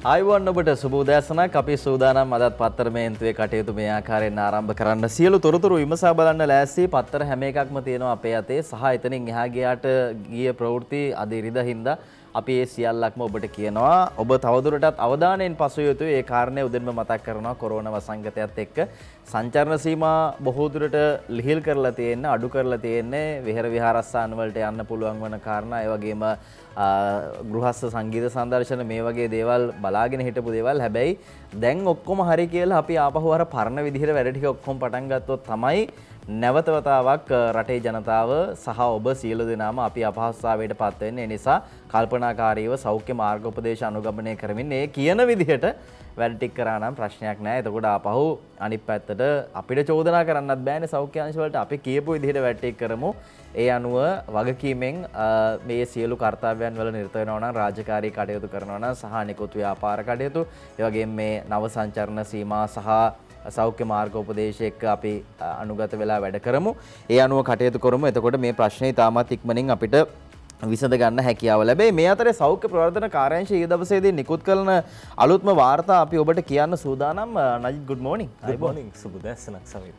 ආයුවන් ඔබට සුබ උදෑසනක්. අපි සූදානම් අදත් පත්තර මේන්තුවේ කටයුතු මේ ආකාරයෙන් ආරම්භ කරන්න. සියලු තොරතුරු විමසා බලන්න ලෑස්ති. පත්තර හැම එකක්ම තියෙනවා අපේ අතේ. සහ එතනින් එහා ගියාට ගිය ප්‍රවෘත්ති අද ඉරිදා හින්දා අපි ඒ සියල්ලක්ම ඔබට කියනවා. ඔබ තවදුරටත් අවධානයෙන් පසුව යුතුයි. ඒ කාරණේ උදෙන්ම මතක් කරනවා. කොරෝනා වසංගතයත් එක්ක සංචාරන සීමා බොහෝ දුරට ලිහිල් කරලා තියෙන, අඩු කරලා තියෙන්නේ. විහෙර විහාරස්ථාන වලට යන්න පුළුවන් වන කාරණා, ඒ වගේම ගෘහස්ත සංගීත සංදර්ශන මේ වගේ දේවල් බලාගෙන හිටපු දේවල්. හැබැයි දැන් ඔක්කොම හරි කියලා අපි ආපහු අර පරණ විදිහට වැඩ ටික ඔක්කොම පටන් ගත්තොත් තමයි නැවත වතාවක් රටේ ජනතාව සහ ඔබ සියලු දෙනාම අපි අපහසුතාවයට පත් වෙන්නේ. ඒ නිසා කල්පනාකාරීව සෞඛ්‍ය මාර්ගෝපදේශ අනුගමනය කරමින් ඒ කියන විදිහට වැඩ ටික කරා නම් ප්‍රශ්නයක් නැහැ. එතකොට ආපහු අනිත් පැත්තට අපිට චෝදනා කරන්නත් බෑනේ සෞඛ්‍ය අංශ වලට. අපි කියපු විදිහට වැඩ ටික කරමු. ඒ අනුව වගකීමෙන් මේ සියලු කාර්යයන් වල නිරත වෙනවා නම්, රාජකාරී කටයුතු කරනවා නම් සහ අනිකුත් ව්‍යාපාර කටයුතු, ඒ වගේම මේ නව සංචරණ සීමා සහ සෞඛ්‍ය මාර්ගෝපදේශ එක්ක අපි අනුගත වෙලා වැඩ කරමු. ඒ අනුව කටයුතු කරමු. එතකොට මේ ප්‍රශ්නේ තාමත් ඉක්මනින් අපිට විසඳ ගන්න හැකියාව ලැබෙයි. මේ අතරේ සෞඛ්‍ය ප්‍රවර්ධන කාර්යාංශය ඊයේ දවසේදී නිකුත් කරන අලුත්ම වාර්තා අපි ඔබට කියන්න සූදානම්. Najith good morning. good morning. සුබ දැසනක් සමීර.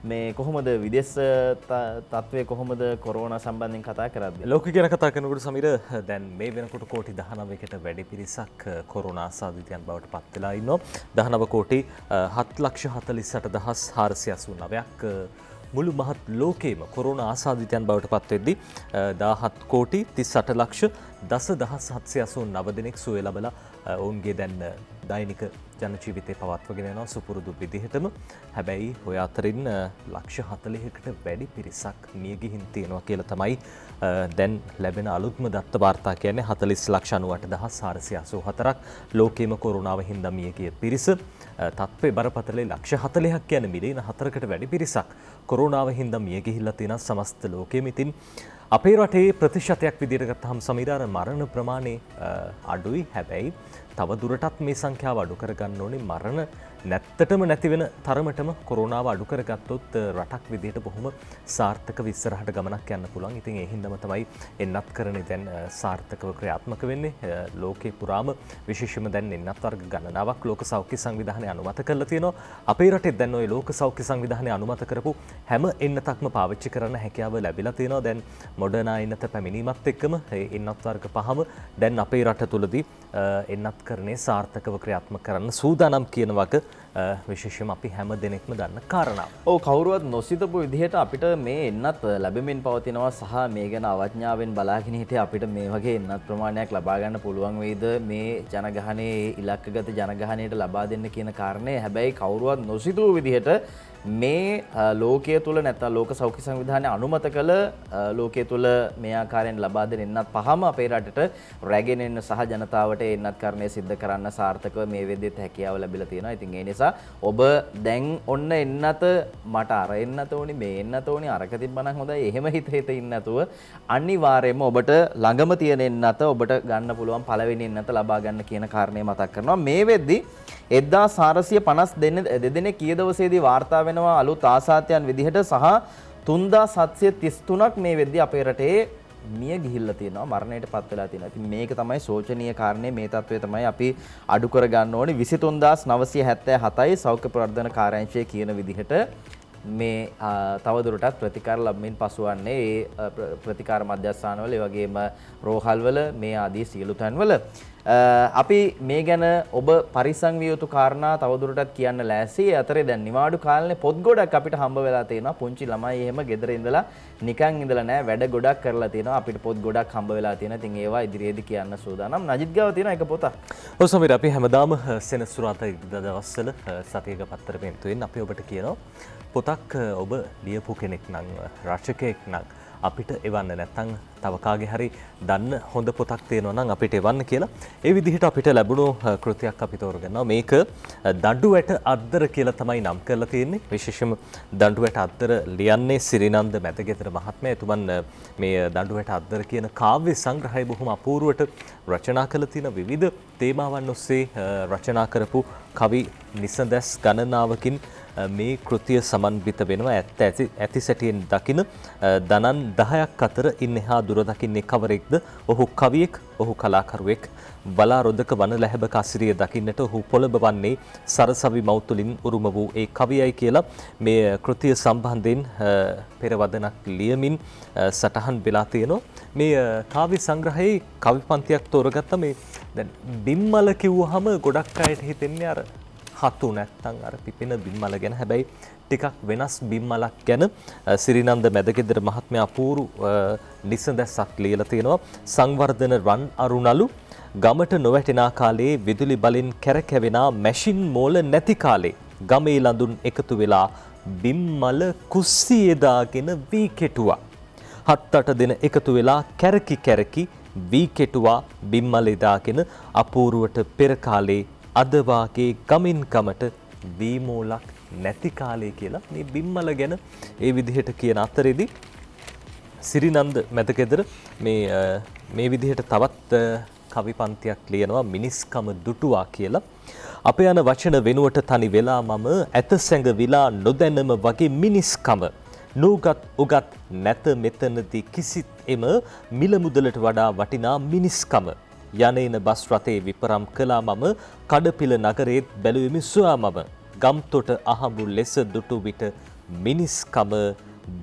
මේ කොහොමද විදේශ තත්ත්වය කොහොමද කොරෝනා සම්බන්ධයෙන් කතා කරද්දී? ලෝක ගැන කතා කරනකොට සමීර දැන් මේ වෙනකොට කෝටි 19කට වැඩි පිරිසක් කොරෝනා ආසාදිතයන් බවට පත් වෙලා ඉන්නවා. 19 කෝටි 7,48,489ක් මුළු මහත් ලෝකයේම කොරෝනා ආසාදිතයන් බවට පත් වෙද්දී 17 කෝටි 38,10,789 දෙනෙක් සුවය ලබලා ඔවුන්ගේ දැන් දෛනික ජන ජීවිතේ පවත්වගෙන යනවා සුපුරුදු විදිහටම. හැබැයි ඔය අතරින් ලක්ෂ 40කට වැඩි පිරිසක් මිය ගිහින් තියෙනවා කියලා තමයි දැන් ලැබෙන අලුත්ම දත්ත වාර්තා කියන්නේ. 40,98,484ක් ලෝකයේම කොරෝනාව හින්දා මිය ගිය පිරිස. තත්ත්වයේ බරපතල ලක්ෂ 40ක් කියන්නේ මිලියන 4කට වැඩි පිරිසක් කොරෝනාව හින්දා මිය ගිහිල්ලා තියෙන සමස්ත ලෝකෙම. ඉතින් අපේ රටේ ප්‍රතිශතයක් විදිහට ගත්තහම සමීර මරණ ප්‍රමාණය අඩුයි. හැබැයි තව දුරටත් මේ සංඛ්‍යාව අඩු කරගන්න ඕනේ. මරණ නැත්තටම නැති වෙන තරමටම කොරෝනාව අඩු කරගත්තොත් රටක් විදිහට බොහොම සාර්ථකව ඉස්සරහට ගමනක් යන්න පුළුවන්. ඉතින් ඒ හින්දාම තමයි එන්නත් කරන්නේ දැන් සාර්ථකව ක්‍රියාත්මක වෙන්නේ. ලෝකේ පුරාම විශේෂයෙන්ම දැන් එන්නත් වර්ග ගණනාවක් ලෝක සෞඛ්‍ය සංවිධානය අනුමත කරලා තියෙනවා. අපේ රටේ දැන් ওই ලෝක සෞඛ්‍ය සංවිධානය අනුමත කරපු හැම එන්නතක්ම පාවිච්චි කරන්න හැකියාව ලැබිලා තියෙනවා. දැන් මොඩර්නා එන්නත පැමිණීමත් එක්කම එන්නත් වර්ග පහම දැන් අපේ රට තුලදී එන්නත් කරන්නේ සාර්ථකව ක්‍රියාත්මක කරන්න සූදානම් කියන වගේ විශේෂයෙන්ම අපි හැම දෙනෙක්ම දන්න කාරණාව. ඔව්, කවුරුවත් නොසිතපු විදිහට අපිට මේ එන්නත් ලැබෙමින් පවතිනවා සහ මේ ගැන අවඥාවෙන් බලාගෙන හිටියේ අපිට මේ වගේ එන්නත් ප්‍රමාණයක් ලබා ගන්න පුළුවන් වේද මේ ජනගහනයේ ඉලක්කගත ජනගහනයට ලබා දෙන්න කියන කාරණේ. හැබැයි කවුරුවත් නොසිතූ විදිහට මේ ලෝකයේ තුල නැත්නම් ලෝක සෞඛ්‍ය සංවිධානය අනුමත කළ ලෝකයේ තුල මේ ආකාරයෙන් ලබා දෙන එන්නත් පහම අපේ රටට රැගෙන එන්න සහ ජනතාවට එන්නත් කරණය සිද්ධ කරන්න සාර්ථකව මේ වෙද්දිත් හැකියාව ලැබිලා තියෙනවා. ඉතින් ඒ නිසා ඔබ දැන් ඔන්න එන්නත මට අර එන්නත ඕනි මේ එන්නත ඕනි අරක තිබ්බනම් හොඳයි එහෙම හිත ඉන්න නැතුව අනිවාර්යයෙන්ම ඔබට ළඟම තියෙන එන්නත ඔබට ගන්න පුළුවන් පළවෙනි එන්නත ලබා ගන්න කියන කාරණේ මතක් කරනවා. මේ වෙද්දි 1452 දෙනෙක් ඊයේ දවසේදී වාර්තා වෙනවා අලුත් ආසාදයන් විදිහට සහ 3733ක් මේ වෙද්දි අපේ රටේ මිය ගිහිල්ලා තියෙනවා, මරණයට පත් වෙලා තියෙනවා. ඉතින් මේක තමයි සෝචනීය කාරණේ. මේ තත්ත්වය තමයි අපි අඩු කර ගන්න ඕනේ. 23977යි සෞඛ්‍ය ප්‍රවර්ධන කාර්යාංශය කියන විදිහට මේ තවදුරටත් ප්‍රතිකාර ලැබමින් පසුවන්නේ ඒ ප්‍රතිකාර මධ්‍යස්ථානවල, ඒ වගේම රෝහල්වල මේ ආදී සියලු තැන්වල. අපි මේ ගැන ඔබ පරිස්සම් විය යුතු කාරණා තවදුරටත් කියන්න ලෑස්ති. ඒ අතරේ දැන් නිවාඩු කාලේ පොත් ගොඩක් අපිට හම්බ වෙලා තියෙනවා. පුංචි ළමයි එහෙම ගෙදර ඉඳලා නිකන් ඉඳලා නැහැ, වැඩ ගොඩක් කරලා තියෙනවා. අපිට පොත් ගොඩක් හම්බ වෙලා තියෙනවා. ඉතින් ඒවා ඉදිරියේදී කියන්න සූදානම්. නජිත් ගාව තියෙන එක පොතක්. ඔව් සමීර, අපි හැමදාම සෙනසුරාදා දවස්වල සතියක පත්තර පෙන්තුවෙන් අපි ඔබට කියනවා පොතක් ඔබ ලියපු කෙනෙක් නම්, රචකයෙක් නම් අපිට එවන්න, නැත්නම් තව කාගේ හරි දන්න හොඳ පොතක් තියෙනවා නම් අපිට එවන්න කියලා. ඒ විදිහට අපිට ලැබුණු කෘතියක් අපි තෝරගන්නවා. මේක දඬුවැට අද්දර කියලා තමයි නම් කරලා තියෙන්නේ. විශේෂයෙන්ම දඬුවැට අද්දර ලියන්නේ සිරිනන්ද මැදගෙදර මහත්මයා. එතුමන් මේ දඬුවැට අද්දර කියන කාව්‍ය සංග්‍රහය බොහොම අපූර්වට රචනා කළ තියෙන විවිධ තේමාවන් ඔස්සේ රචනා කරපු කවි නිසඳැස් ගණනාවකින් මේ කෘතිය සමන්විත වෙනවා. ඇති සැටියෙන් දකින දනන් 10ක් අතර ඉන් එහා දුර දකින්නේ කවරෙක්ද? ඔහු කවියෙක්, ඔහු කලාකරුවෙක්. බලාරොදක වන ලැහැබ කසිරිය දකින්නට ඔහු පොළඹ වන්නේ සරසවි මව්තුලින් උරුම වූ ඒ කවියයි කියලා මේ කෘතිය සම්බන්ධයෙන් පෙරවදනක් ලියමින් සටහන් වෙලා තියෙනවා. මේ කාව්‍ය සංග්‍රහයේ කවි පන්තියක් තෝරගත්ත මේ දැන් බිම්මල කිව්වහම ගොඩක් අයට හිතෙන්නේ අර හතු නැත්තම් අර පිපෙන බිම්මල ගැන. හැබැයි ටිකක් වෙනස් බිම්මලක් ගැන සිරිනන්ද මැදගෙදර මහත්මයා අපූරු නිසඳැසක් ලියලා තියෙනවා. සංවර්ධන රන් අරුණලු ගමට නොවැටෙනා කාලේ විදුලි බලෙන් කැරකැවෙන මැෂින් මෝල නැති කාලේ ගමේ ලඳුන් එකතු වෙලා බිම්මල කුස්සියේ දාගෙන වී කෙටුවා. 7-8 දින එකතු වෙලා කැරකි කැරකි වී කෙටුවා බිම්මල දාගෙන අපූරුවට පෙර කාලේ අද වාගේ ගමින් ගමට වී මෝලක් නැති කාලේ කියලා මේ බිම්මල ගැන ඒ විදිහට කියන අතරේදී සිරිනන්ද මැදගෙදර මේ විදිහට තවත් කවි පන්තියක් ලියනවා මිනිස්කම දුටුවා කියලා. අප යන වචන වෙනුවට තනි වෙලා මම ඇත සැඟවිලා නොදැනම වගේ මිනිස්කම නූගත් උගත් නැත මෙතනදී කිසිත් එම මිල මුදලට වඩා වටිනා මිනිස්කම යන්නේන බස් රථේ විපරම් කළා මම කඩපිල නගරේත් බැලුවෙමි සොයා මම ගම්තොට අහඹු ලෙස දුටු විට මිනිස්කම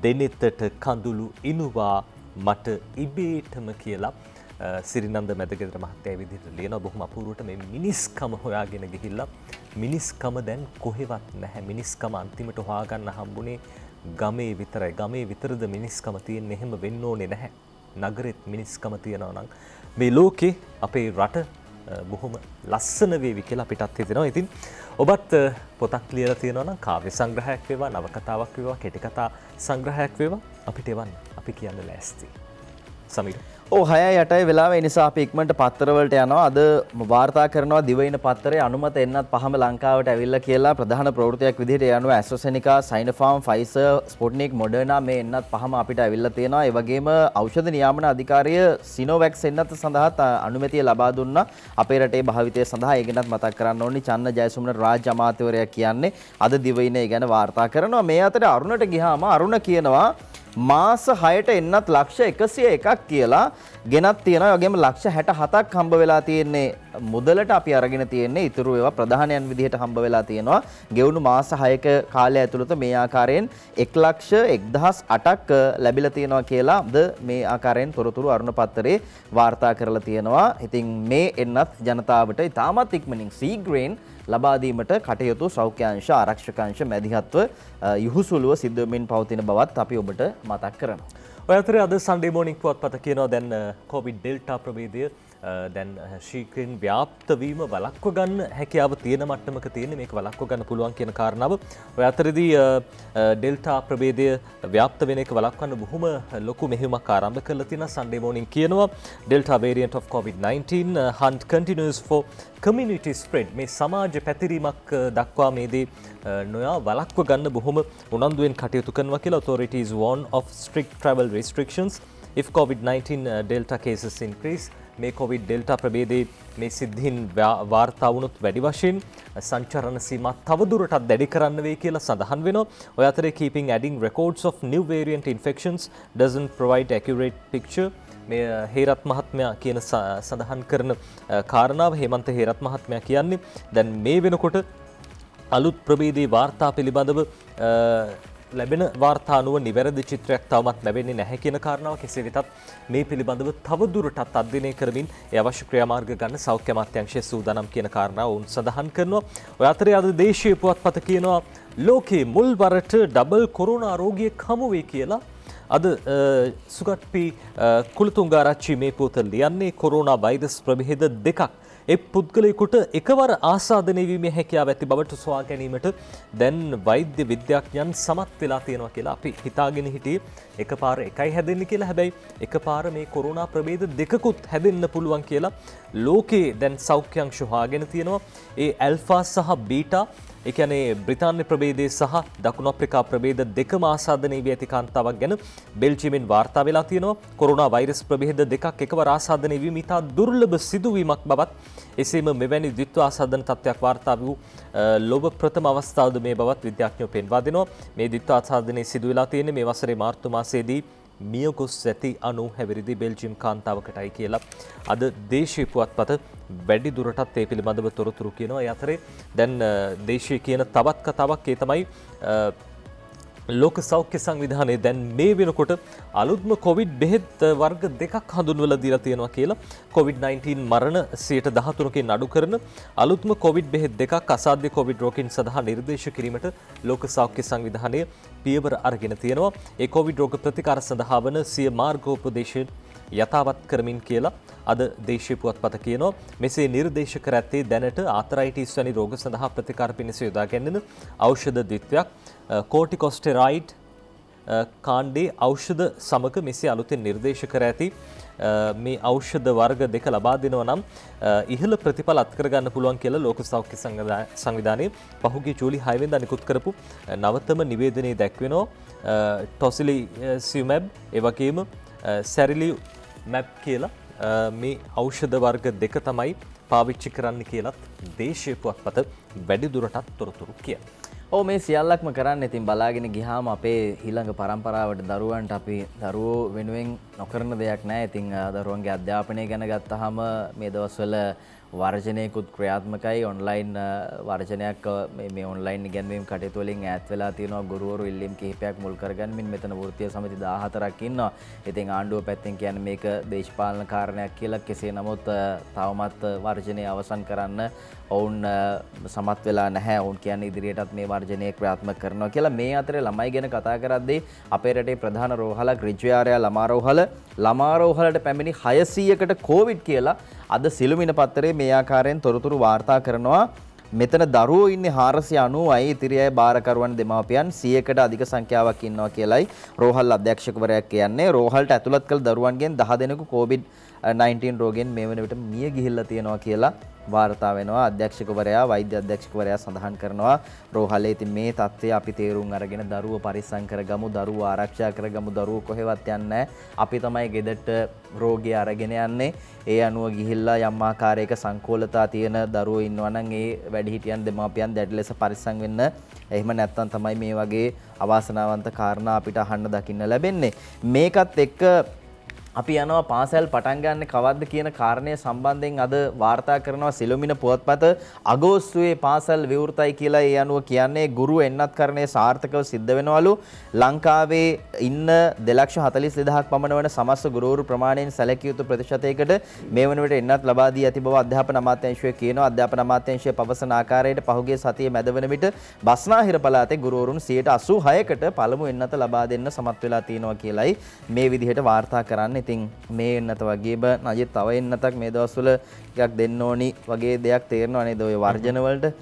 දෙනෙතට කඳුළු ඉනුවා මට ඉබේටම කියලා සිරිනන්ද මැදගෙදර මහත්තයා විදිහට ලියනවා. බොහොම අපූර්වට මේ මිනිස්කම හොයාගෙන ගිහිල්ලා මිනිස්කම දැන් කොහෙවත් නැහැ. මිනිස්කම අන්තිමට හොයාගන්න හම්බුනේ ගමේ විතරයි. ගමේ විතරද මිනිස්කම තියෙන්නේ? එහෙම වෙන්න ඕනේ නැහැ. නගරෙත් මිනිස්කම තියනවා නම් මේ ලෝකේ අපේ රට බොහොම ලස්සන වේවි කියලා අපිටත් හිතෙනවා. ඉතින් ඔබත් පොතක් ලියලා තියෙනවා නම් කාව්‍ය සංග්‍රහයක් වේවා, නවකතාවක් වේවා, කෙටි කතා සංග්‍රහයක් වේවා අපිට එවන්න. අපි කියන්න ලෑස්ති. සමීර. ඔව් 6:08 වෙලාව නිසා අපි ඉක්මනට පත්තර වලට යනවා. අද වාර්තා කරනවා දිවයින පත්තරේ අනුමත එන්නත් පහම ලංකාවට ඇවිල්ලා කියලා ප්‍රධාන ප්‍රවෘත්තියක් විදිහට යනවා. ඇස්ට්‍රසෙනිකා, සයිනෝෆාර්ම්, ෆයිසර්, ස්පුට්නික්, මොඩර්නා මේ එන්නත් පහම අපිට ඇවිල්ලා තියෙනවා. ඒ වගේම ඖෂධ නියාමන අධිකාරිය සිනෝවැක්ස් එන්නත් සඳහා අනුමැතිය ලබා දුන්නා. අපේ රටේ භාවිතය සඳහා ඒ ගැනත් මතක් කරන්න ඕනි. චන්න ජයසුමන රාජ්‍ය අමාත්‍යවරයා කියන්නේ අද දිවයින ඒ ගැන වාර්තා කරනවා. මේ අතර අරුණට ගියාම අරුණ කියනවා මාස 6ට එන්නත් ලක්ෂ 101ක් කියලා ගෙනත් තියෙනවා. ඒ වගේම ලක්ෂ 67ක් හම්බ වෙලා තියෙන්නේ මුදලට අපි අරගෙන තියෙන්නේ. ඉතුරු ඒවා ප්‍රධානයන් විදිහට හම්බ වෙලා තියෙනවා. ගෙවුණු මාස 6ක කාලය ඇතුළත මේ ආකාරයෙන් 1,1008ක් ලැබිලා තියෙනවා කියලාද මේ ආකාරයෙන් තොරතුරු අරුණ පත්තරේ වාර්තා කරලා තියෙනවා. ඉතින් මේ එන්නත් ජනතාවට ඉතාමත් ඉක්මනින් සීග්‍රේන් ලබා දීමට කටයුතු සෞඛ්‍යාංශ ආරක්ෂක මැදිහත්ව යහුසුලුව සිද්ධ වෙමින් පවතින බවත් අපි ඔබට මතක් කරනවා. ඔය අතරේ අද සන්ඩේ මෝනිං පුවත්පත කියනවා දැන් කොවිඩ් ඩෙල්ටා ප්‍රභේදය දැන් ශීඝ්‍රයෙන් ව්‍යාප්ත වීම වළක්ව ගන්න හැකියාව තියෙන මට්ටමක තියෙන මේක වළක්ව ගන්න පුළුවන් කියන කාරණාව. ඔය අතරේදී ඩෙල්ටා ප්‍රභේදය ව්‍යාප්ත වෙන එක වළක්වන්න බොහොම ලොකු මෙහෙයුමක් ආරම්භ කරලා තියෙනවා. සන්ඩේ මෝනිං කියනවා delta variant of COVID-19 hunt continues for community spread. මේ සමාජ පැතිරීමක් දක්වා මේ දේ නොයා වළක්ව ගන්න බොහොම උනන්දුවෙන් කටයුතු කරනවා කියලා authorities warn of strict travel restrictions if COVID-19 Delta cases increase. මේ COVID Delta ප්‍රභේදයේ මේ සිද්ධීන් වාර්තා වුණොත් වැඩි වශයෙන් සංචරණ සීමා තවදුරටත් දැඩි කරන්න වෙයි කියලා සඳහන් වෙනවා. ඔය අතරේ keeping adding records of new variant infections doesn't provide accurate picture. මේ හේරත් මහත්මයා කියන සඳහන් කරන කාරණාව හේමන්ත හේරත් මහත්මයා කියන්නේ දැන් මේ වෙනකොට අලුත් ප්‍රභේදයේ වාර්තා පිළිබඳව ලැබෙන වාර්තා අනුව නිවැරදි චිත්‍රයක් තවමත් ලැබෙන්නේ නැහැ කියන කාරණාව. කෙසේ වෙතත් මේ පිළිබඳව තවදුරටත් අධ්‍යයනය කරමින් ඒ අවශ්‍ය ක්‍රියාමාර්ග ගන්න සෞඛ්‍ය අමාත්‍යාංශය සූදානම් කියන කාරණාව උන් සඳහන් කරනවා. ඔය අතරේ අද දේශීය පුවත්පත කියනවා ලෝකේ මුල් වරට ඩබල් කොරෝනා රෝගියෙක් හමු වෙයි කියලා. අද සුගත්පි කුලතුංගාරච්චි මේ පොත ලියන්නේ කොරෝනා වෛරස් ප්‍රභේද දෙකක් පුද්ගලයෙකුට එකවර ආසාදනය වීමේ හැකියාව ඇති බවට සොයා ගැනීමට දැන් වෛද්‍ය විද්‍යාඥයන් සමත් වෙලා තියෙනවා කියලා අපි හිතාගෙන හිටියේ. එකපාර එකයි හැදෙන්නේ කියලා. හැබැයි එකපාර මේ කොරෝනා ප්‍රභේද දෙකකුත් හැදෙන්න පුළුවන් කියලා ලෝකේ දැන් සෞඛ්‍ය අංශ හොයාගෙන තියෙනවා. ඒ ඇල්ෆා සහ බීටා ඒ කියන්නේ බ්‍රිතාන්‍ය ප්‍රභේදයේ සහ දකුණු අප්‍රිකා ප්‍රභේද දෙකම ආසාදනය වී ඇති කාන්තාවක් ගැන බෙල්ජියමෙන් වාර්තා වෙලා තියෙනවා. කොරෝනා වෛරස් ප්‍රභේද දෙකක් එකවර ආසාදනය වීම ඉතා දුර්ලභ සිදුවීමක් බවත් එසේම මෙවැනි ද්විත්ව ආසාදන තත්ත්වයක් වාර්තා වූ ලොව ප්‍රථම අවස්ථාවද මේ බවත් විද්‍යාඥයෝ පෙන්වා දෙනවා. මේ ද්විත්ව ආසාදනයේ සිදු වෙලා තියෙන්නේ මේ වසරේ මාර්තු මාසයේදී මිය ගොස් ඇති 90 හැවිරිදි බෙල්ජියම් කාන්තාවකටයි කියලා අද දේශීය පුවත්පත වැඩි දුරටත් ඒ පිළිබඳව තොරතුරු කියනවා. ඒ අතරේ දැන් දේශීය කියන තවත් කතාවක් ඒ තමයි ලෝක සෞඛ්‍ය සංවිධානයේ දැන් මේ වෙනකොට අලුත්ම කොවිඩ් බෙහෙත් වර්ග දෙකක් හඳුන්වලා දීලා තියෙනවා කියලා. COVID-19 මරණ 13%කින් අඩු කරන අලුත්ම කොවිඩ් බෙහෙත් දෙකක් අසාධ්‍ය කොවිඩ් රෝගීන් සඳහා නිර්දේශ කිරීමට ලෝක සෞඛ්‍ය සංවිධානය පියවර අරගෙන තියෙනවා. ඒ කොවිඩ් රෝග ප්‍රතිකාර සඳහා වන සිය මාර්ගෝපදේශ යථාවත් කරමින් කියලා අද දේශීය පුවත්පත කියනවා. මෙසේ නිර්දේශ කර ඇත්තේ දැනට ආතරයිටිස් වැනි රෝග සඳහා ප්‍රතිකාර පිණිස යොදා ගැනෙන ඖෂධ ද්විත්වයක් කෝටිකොස්ටෙරයිඩ් කාණ්ඩේ ඖෂධ සමග මෙසේ අලුතෙන් නිර්දේශ කර ඇති මේ ඖෂධ වර්ග දෙක ලබා දෙනවා නම් ඉහළ ප්‍රතිඵල අත්කර ගන්න පුළුවන් කියලා ලෝක සෞඛ්‍ය සංවිධානයේ පහුගිය ජූලි 6 වෙනිදා නිකුත් කරපු නවතම නිවේදනයේ දැක්වෙනවා. ටොසිලිසියුමැබ් ඒ වගේම සැරිලියුමැබ් කියලා මේ ඖෂධ වර්ග දෙක තමයි පාවිච්චි කරන්න කියලත් දේශීය පුවත්පත වැඩි දුරටත් තොරතුරු කියනවා. ඔව් මේ සියල්ලක්ම කරන්න ඉතින් බලාගෙන ගියාම අපේ ඊළඟ පරම්පරාවට දරුවන්ට අපි දරුවෝ වෙනුවෙන් නොකරන දෙයක් නැහැ. ඉතින් දරුවන්ගේ අධ්‍යාපනය ගැන ගත්තාම මේ දවස්වල වර්ජනයකුත් ක්‍රියාත්මකයි. ඔන්ලයින් වර්ජනයක් මේ ඔන්ලයින් ඉගෙනීම් කටයුතු වලින් ඈත් වෙලා තියෙනවා. ගුරුවරු ඉල්ලීම් කිහිපයක් මුල් කරගන්නමින් මෙතන වෘත්තීය සමිති 14ක් ඉන්නවා. ඉතින් ආණ්ඩුව පැත්තෙන් කියන්නේ මේක දේශපාලන කාරණයක් කියලා. කෙසේ නමුත් තවමත් වර්ජනය අවසන් කරන්න ඔවුන් සමත් වෙලා නැහැ. ඔවුන් කියන්නේ ඉදිරියටත් මේ වර්ජනය ක්‍රියාත්මක කරනවා කියලා. මේ අතරේ ළමයි ගැන කතා කරද්දී අපේ රටේ ප්‍රධාන රෝහලක් රිජ්වයාරයා ළමා රෝහලට පැමිණි 600කට කොවිඩ් කියලා අද සිළුමිණ පත්තරේ මේ ආකාරයෙන් තොරතුරු වාර්තා කරනවා. මෙතන දරුවෝ ඉන්නේ 490යි. ඉතිරි අය බාරකරුවන් දෙමාපියන් 100කට අධික සංඛ්‍යාවක් ඉන්නවා කියලයි රෝහල් අධ්‍යක්ෂකවරයා කියන්නේ. රෝහලට ඇතුළත් කළ දරුවන්ගෙන් 10 දෙනෙකු COVID-19 රෝගයෙන් මේ වන විට මිය ගිහිල්ලා තියෙනවා කියලා වාර්තා වෙනවා. අධ්‍යක්ෂකවරයා වෛද්‍ය අධ්‍යක්ෂකවරයා සඳහන් කරනවා රෝහලේ ඉතින් මේ තත්ත්වය අපි තේරුම් අරගෙන දරුවෝ පරිස්සම් කරගමු, දරුවෝ ආරක්ෂා කරගමු, දරුවෝ කොහෙවත් යන්නේ නැහැ. අපි තමයි ගෙදරට රෝගී අරගෙන යන්නේ. ඒ අනුව ගිහිල්ලා යම් ආකාරයක සංකෝලතා තියෙන දරුවෝ ඉන්නවා නම් ඒ වැඩිහිටියන් දෙමාපියන් දැඩි ලෙස පරිස්සම් වෙන්න. එහෙම නැත්නම් තමයි මේ වගේ අවාසනාවන්ත කාරණා අපිට අහන්න දකින්න ලැබෙන්නේ. මේකත් එක්ක අපි යනවා පාසල් පටන් ගන්න කවද්ද කියන කාරණය සම්බන්ධයෙන් අද වාර්තා කරනවා සිළුමිණ පුවත්පත. අගෝස්තුවේ පාසල් විවෘතයි කියලා ඒ අනුව කියන්නේ ගුරු එන්නත්කරණය සාර්ථකව සිද්ධ වෙනවලු. ලංකාවේ ඉන්න 2,42,000ක් පමණ වන සමස්ත ගුරුවරු ප්‍රමාණයෙන් සැලකිය යුතු ප්‍රතිශතයකට මේ වන විට එන්නත් ලබා දී ඇති බව අධ්‍යාපන අමාත්‍යාංශය කියනවා. අධ්‍යාපන අමාත්‍යාංශය පවසන ආකාරයට පහුගිය සතියේ මැද වන විට බස්නාහිර පළාතේ ගුරුවරුන් 86%කට පළමු එන්නත ලබා දෙන්න සමත් වෙලා තියෙනවා කියලයි මේ විදිහට වාර්තා කරන්නේ. ඉතින් මේ එන්නත වගේම නජිත් තව එන්නතක් මේ දවස්වල ටිකක් දෙන්න ඕනි වගේ දෙයක් තේරෙනවා නේද ඔය වර්ජන වලට.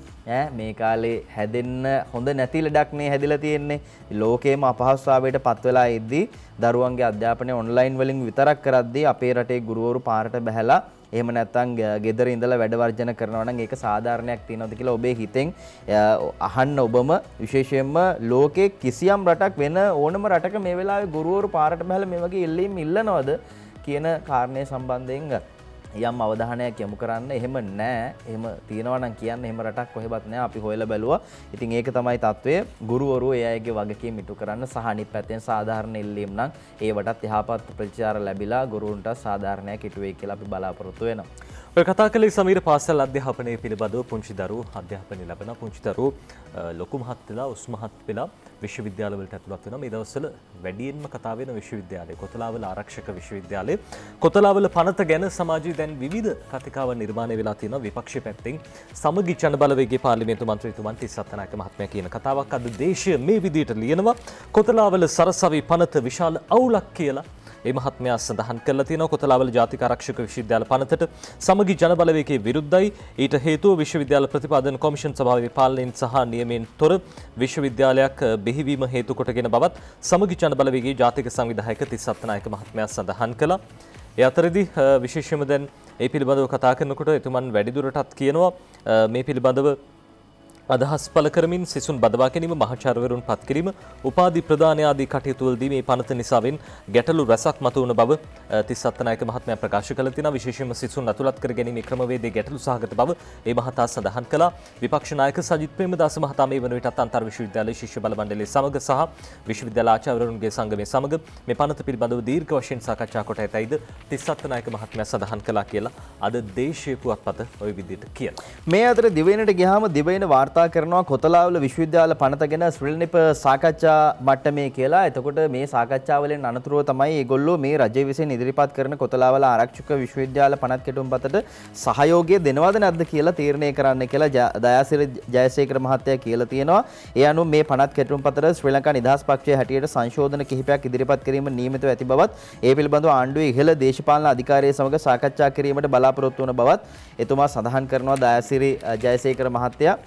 මේ කාලේ හැදෙන්න හොඳ නැති ලඩක් නේ හැදිලා තියෙන්නේ. ලෝකේම අපහසුතාවයට පත් වෙලා ඉද්දී දරුවන්ගේ අධ්‍යාපනය ඔන්ලයින් වලින් විතරක් කරද්දී අපේ රටේ ගුරුවරු පාරට බැහැලා එහෙම නැත්නම් ගෙදර ඉඳලා වැඩ වර්ජන කරනවා නම් ඒක සාධාරණයක් තියනවද කියලා ඔබේ හිතෙන් අහන්න. ඔබම විශේෂයෙන්ම ලෝකේ කිසියම් රටක් වෙන ඕනම රටක මේ වෙලාවේ ගුරුවරු පාරට බහලා මේ වගේ ඉල්ලීම් ඉල්ලනවද කියන කාරණේ සම්බන්ධයෙන් යම් අවධානයක් යොමු කරන්න. එහෙම නැහැ. එහෙම තියනවා නම් කියන්න එහෙම රටක් කොහෙවත් නැහැ. අපි හොයලා බැලුවා. ඉතින් ඒක තමයි තත්වය. ගුරුවරු ඒ අයගේ වගකීම් ඉටු කරන්න සහ අනිත් පැත්තෙන් සාධාරණ ඉල්ලීම් නම් ඒවටත් යහපත් ප්‍රතිචාර ලැබිලා ගුරුවරුන්ට සාධාරණයක් ඉටු වෙයි කියලා අපි බලාපොරොත්තු වෙනවා. ඔය කතා කළේ සමීර පාසල් අධ්‍යාපනය පිළිබඳව පුංචි දරුවෝ අධ්‍යාපනය ලැබෙන පුංචි දරුවෝ ලොකු මහත් වෙලා උස් මහත් වෙලා විශ්වවිද්‍යාලවලට ඇතුළත් වෙනවා. මේ දවස්වල වැඩියෙන්ම කතා වෙන විශ්වවිද්‍යාලය කොතලාවල ආරක්ෂක විශ්වවිද්‍යාලය. කොතලාවල පනත ගැන සමාජයේ දැන් විවිධ කතිකාවන් නිර්මාණය වෙලා තියෙනවා. විපක්ෂ පැත්තෙන් සමගි ජන බලවේගයේ පාර්ලිමේන්තු මන්ත්‍රීතුමන් තිස්සත් නායක මහත්මයා කියන කතාවක් අද දේශය මේ විදිහට ලියනවා. කොතලාවල සරසවි පනත විශාල අවුලක් කියලා ඒ මහත්මයා සඳහන් කරලා තියෙනවා. කොතලාවල ජාතික ආරක්ෂක විශ්වවිද්‍යාල පනතට සමගි ජන බලවේගයේ විරුද්ධයි. ඊට හේතුව විශ්වවිද්‍යාල ප්‍රතිපාදන කොමිෂන් සභාවේ පාලනයෙන් සහ නියමයෙන් තොර විශ්වවිද්‍යාලයක් බිහිවීම හේතු කොටගෙන බවත් සමගි ජන බලවේගයේ ජාතික සංවිධායක තිස්සත් නායක මහත්මයා සඳහන් කළා. ඒ අතරදී විශේෂයෙන්ම දැන් ඒ පිළිබඳව කතා කරනකොට එතුමන් වැඩිදුරටත් කියනවා මේ පිළිබඳව අදහස් පළ කරමින් සිසුන් බදවා ගැනීම, මහාචාර්යවරුන් පත් කිරීම, උපාධි ප්‍රදාන ආදී කටයුතුවලදී මේ පනත නිසාවෙන් ගැටලු රැසක් මතුවන බව තිස්ස අත්තනායක මහත්මයා ප්‍රකාශ කළ තිනවා. විශේෂයෙන්ම සිසුන් අතුලත් කර ගැනීමේ ක්‍රමවේදයේ ගැටලු සහගත බව ඒ මහතා සඳහන් කළා. විපක්ෂ නායක සජිත් ප්‍රේමදාස මහතා මේ වන විටත් අන්තර් විශ්වවිද්‍යාලයේ ශිෂ්‍ය බල මණ්ඩලය සමග සහ විශ්වවිද්‍යාල ආචාර්යවරුන්ගේ සංගමය සමග මේ පනත පිළිබඳව දීර්ඝ වශයෙන් සාකච්ඡා කොට ඇතැයිද තිස්ස අත්තනායක මහත්මයා සඳහන් කළා කියලා අද දේශීය පුවත්පත ওই විදිහට කියනවා. මේ අතර දිවයිනට ගියාම දිවයින වාර්තා කරනවා කොතලාවල විශ්වවිද්‍යාල පනත ගැන ස්විල්නිප සාකච්ඡා මට්ටමේ කියලා. එතකොට මේ සාකච්ඡාවලින් අනතුරුව තමයි ඒගොල්ලෝ මේ රජය විසින් ඉදිරිපත් කරන කොතලාවල ආරක්ෂක විශ්වවිද්‍යාල පනත් කෙටුම්පතට සහයෝගය දෙනවද නැද්ද කියලා තීරණය කරන්න කියලා දයාසිරි ජයසේකර මහත්තයා කියලා තියෙනවා. ඒ අනුව මේ පනත් කෙටුම්පතට ශ්‍රී ලංකා නිදහස් පක්ෂයේ හැටියට සංශෝධන කිහිපයක් ඉදිරිපත් කිරීම නියමිතව ඇති බවත් ඒ පිළිබඳව ආණ්ඩුවේ ඉහළ දේශපාලන අධිකාරිය සමග සාකච්ඡා කිරීමට බලාපොරොත්තු වන බවත් එතුමා සඳහන් කරනවා දයාසිරි ජයසේකර මහත්තයා.